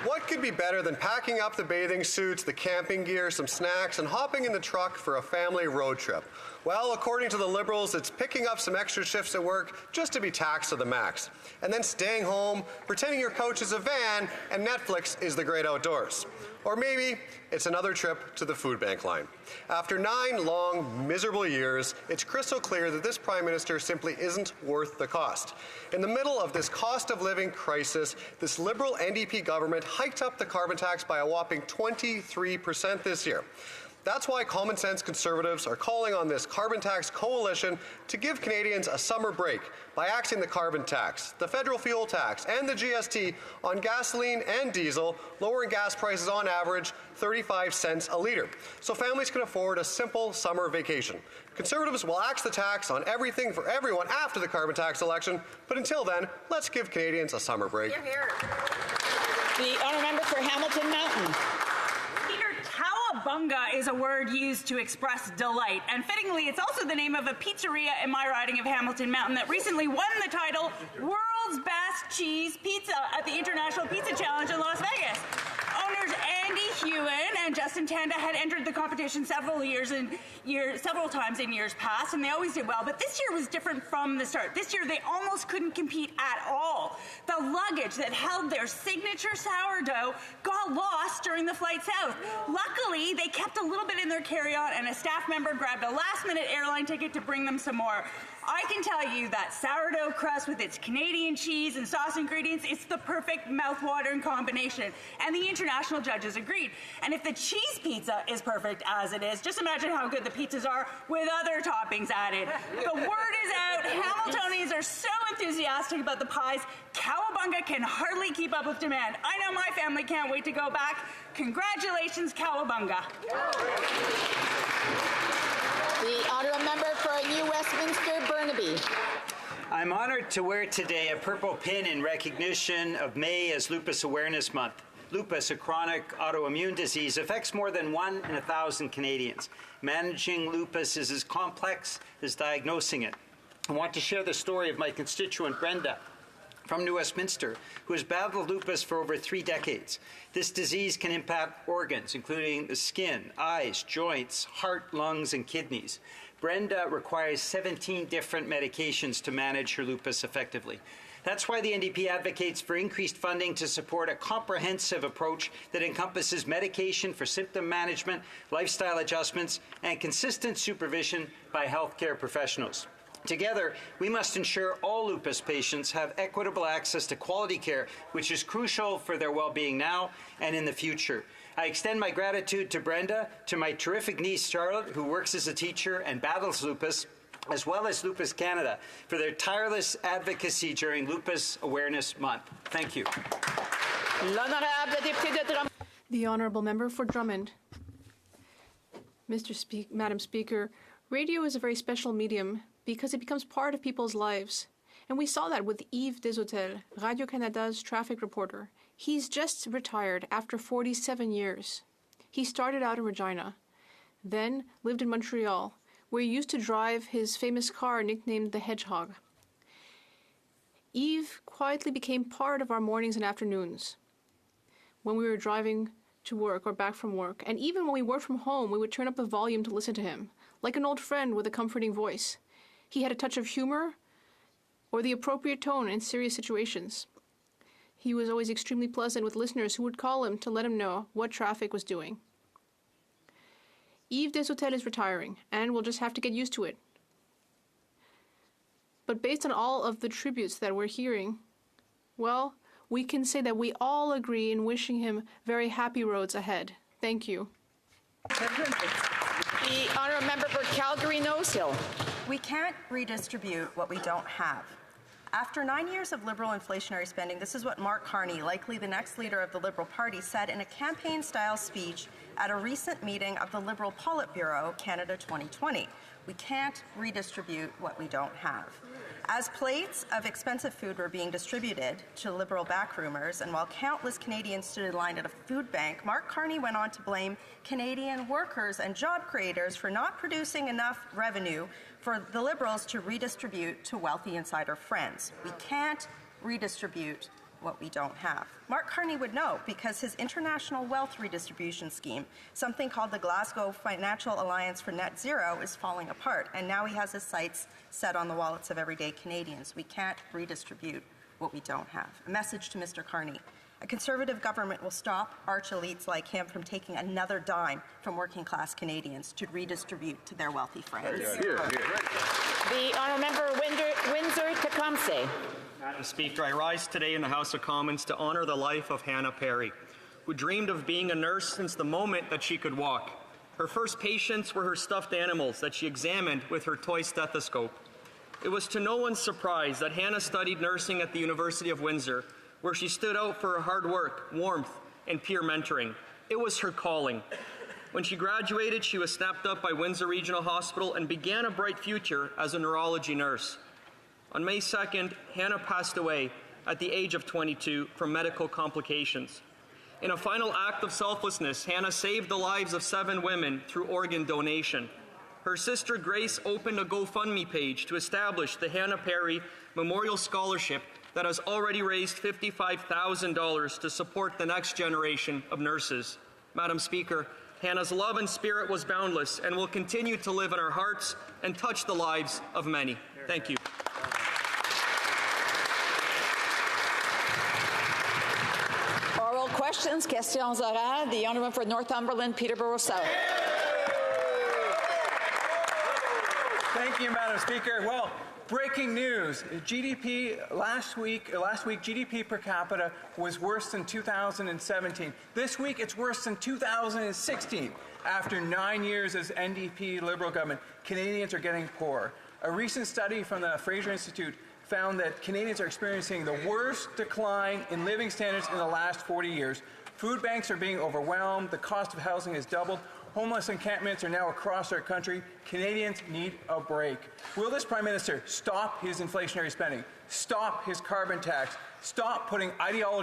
What could be better than packing up the bathing suits, the camping gear, some snacks, and hopping in the truck for a family road trip? Well, according to the Liberals, it's picking up some extra shifts at work just to be taxed to the max, and then staying home, pretending your couch is a van and Netflix is the great outdoors. Or maybe it's another trip to the food bank line. After 9 long, miserable years, it's crystal clear that this Prime Minister simply isn't worth the cost. In the middle of this cost of living crisis, this Liberal NDP government hiked up the carbon tax by a whopping 23% this year. That's why common sense Conservatives are calling on this carbon tax coalition to give Canadians a summer break by axing the carbon tax, the federal fuel tax, and the GST on gasoline and diesel, lowering gas prices on average 35 cents a litre, so families can afford a simple summer vacation. Conservatives will axe the tax on everything for everyone after the carbon tax election, but until then, let's give Canadians a summer break. Hear, hear. The honourable member for Hamilton Mountain. Cowabunga is a word used to express delight, and fittingly, it's also the name of a pizzeria in my riding of Hamilton Mountain that recently won the title World's Best Cheese Pizza at the International Pizza Challenge in Las Vegas. Owners Andy, Hewen and Justin Tanda had entered the competition several times in years past, and they always did well. But this year was different from the start. This year, they almost couldn't compete at all. The luggage that held their signature sourdough got lost during the flight south. Luckily, they kept a little bit in their carry-on, and a staff member grabbed a last-minute airline ticket to bring them some more. I can tell you that sourdough crust with its Canadian cheese and sauce ingredients, it's the perfect mouth-watering combination. And the international judges agreed. And if the cheese pizza is perfect as it is, just imagine how good the pizzas are with other toppings added. The word is out. Hamiltonians are so enthusiastic about the pies, Cowabunga can hardly keep up with demand. I know my family can't wait to go back. Congratulations, Cowabunga. The honourable member for New Westminster, Burnaby. I'm honored to wear today a purple pin in recognition of May as Lupus Awareness Month. Lupus, a chronic autoimmune disease, affects more than 1 in 1,000 Canadians. Managing lupus is as complex as diagnosing it. I want to share the story of my constituent Brenda from New Westminster, who has battled lupus for over 3 decades. This disease can impact organs, including the skin, eyes, joints, heart, lungs, and kidneys. Brenda requires 17 different medications to manage her lupus effectively. That's why the NDP advocates for increased funding to support a comprehensive approach that encompasses medication for symptom management, lifestyle adjustments, and consistent supervision by healthcare professionals. Together, we must ensure all lupus patients have equitable access to quality care, which is crucial for their well-being now and in the future. I extend my gratitude to Brenda, to my terrific niece Charlotte, who works as a teacher and battles lupus, as well as Lupus Canada, for their tireless advocacy during Lupus Awareness Month. Thank you. The honourable member for Drummond. Madam Speaker, radio is a very special medium because it becomes part of people's lives. And we saw that with Yves Deshotel, Radio-Canada's traffic reporter. He's just retired after 47 years. He started out in Regina, then lived in Montreal, where he used to drive his famous car nicknamed the Hedgehog. Yves quietly became part of our mornings and afternoons when we were driving to work or back from work. And even when we worked from home, we would turn up the volume to listen to him, like an old friend with a comforting voice. He had a touch of humor or the appropriate tone in serious situations. He was always extremely pleasant with listeners who would call him to let him know what traffic was doing. Yves Deshotel is retiring, and we'll just have to get used to it. But based on all of the tributes that we're hearing, well, we can say that we all agree in wishing him very happy roads ahead. Thank you. The honourable member for Calgary Nose Hill. We can't redistribute what we don't have. After 9 years of Liberal inflationary spending, this is what Mark Carney, likely the next leader of the Liberal Party, said in a campaign-style speech at a recent meeting of the Liberal Politburo Canada 2020. We can't redistribute what we don't have. As plates of expensive food were being distributed to Liberal backroomers, and while countless Canadians stood in line at a food bank, Mark Carney went on to blame Canadian workers and job creators for not producing enough revenue for the Liberals to redistribute to wealthy insider friends. We can't redistribute what we don't have. Mark Carney would know because his international wealth redistribution scheme, something called the Glasgow Financial Alliance for Net Zero, is falling apart, and now he has his sights set on the wallets of everyday Canadians. We can't redistribute what we don't have. A message to Mr. Carney. A Conservative government will stop arch elites like him from taking another dime from working-class Canadians to redistribute to their wealthy friends. The honourable member Windsor-Tecumseh. Madam Speaker, I rise today in the House of Commons to honour the life of Hannah Perry, who dreamed of being a nurse since the moment that she could walk. Her first patients were her stuffed animals that she examined with her toy stethoscope. It was to no one's surprise that Hannah studied nursing at the University of Windsor, where she stood out for her hard work, warmth, and peer mentoring. It was her calling. When she graduated, she was snapped up by Windsor Regional Hospital and began a bright future as a neurology nurse. On May 2nd, Hannah passed away at the age of 22 from medical complications. In a final act of selflessness, Hannah saved the lives of 7 women through organ donation. Her sister Grace opened a GoFundMe page to establish the Hannah Perry Memorial Scholarship that has already raised $55,000 to support the next generation of nurses. Madam Speaker, Hannah's love and spirit was boundless and will continue to live in our hearts and touch the lives of many. Thank you. Oral questions, questions orales. The honourable for Northumberland, Peterborough South. Thank you, Madam Speaker. Well, breaking news. Last week, GDP per capita was worse than 2017. This week, it's worse than 2016. After 9 years as NDP Liberal government, Canadians are getting poorer. A recent study from the Fraser Institute found that Canadians are experiencing the worst decline in living standards in the last 40 years. Food banks are being overwhelmed. The cost of housing has doubled. Homeless encampments are now across our country. Canadians need a break. Will this Prime Minister stop his inflationary spending, stop his carbon tax, stop putting ideology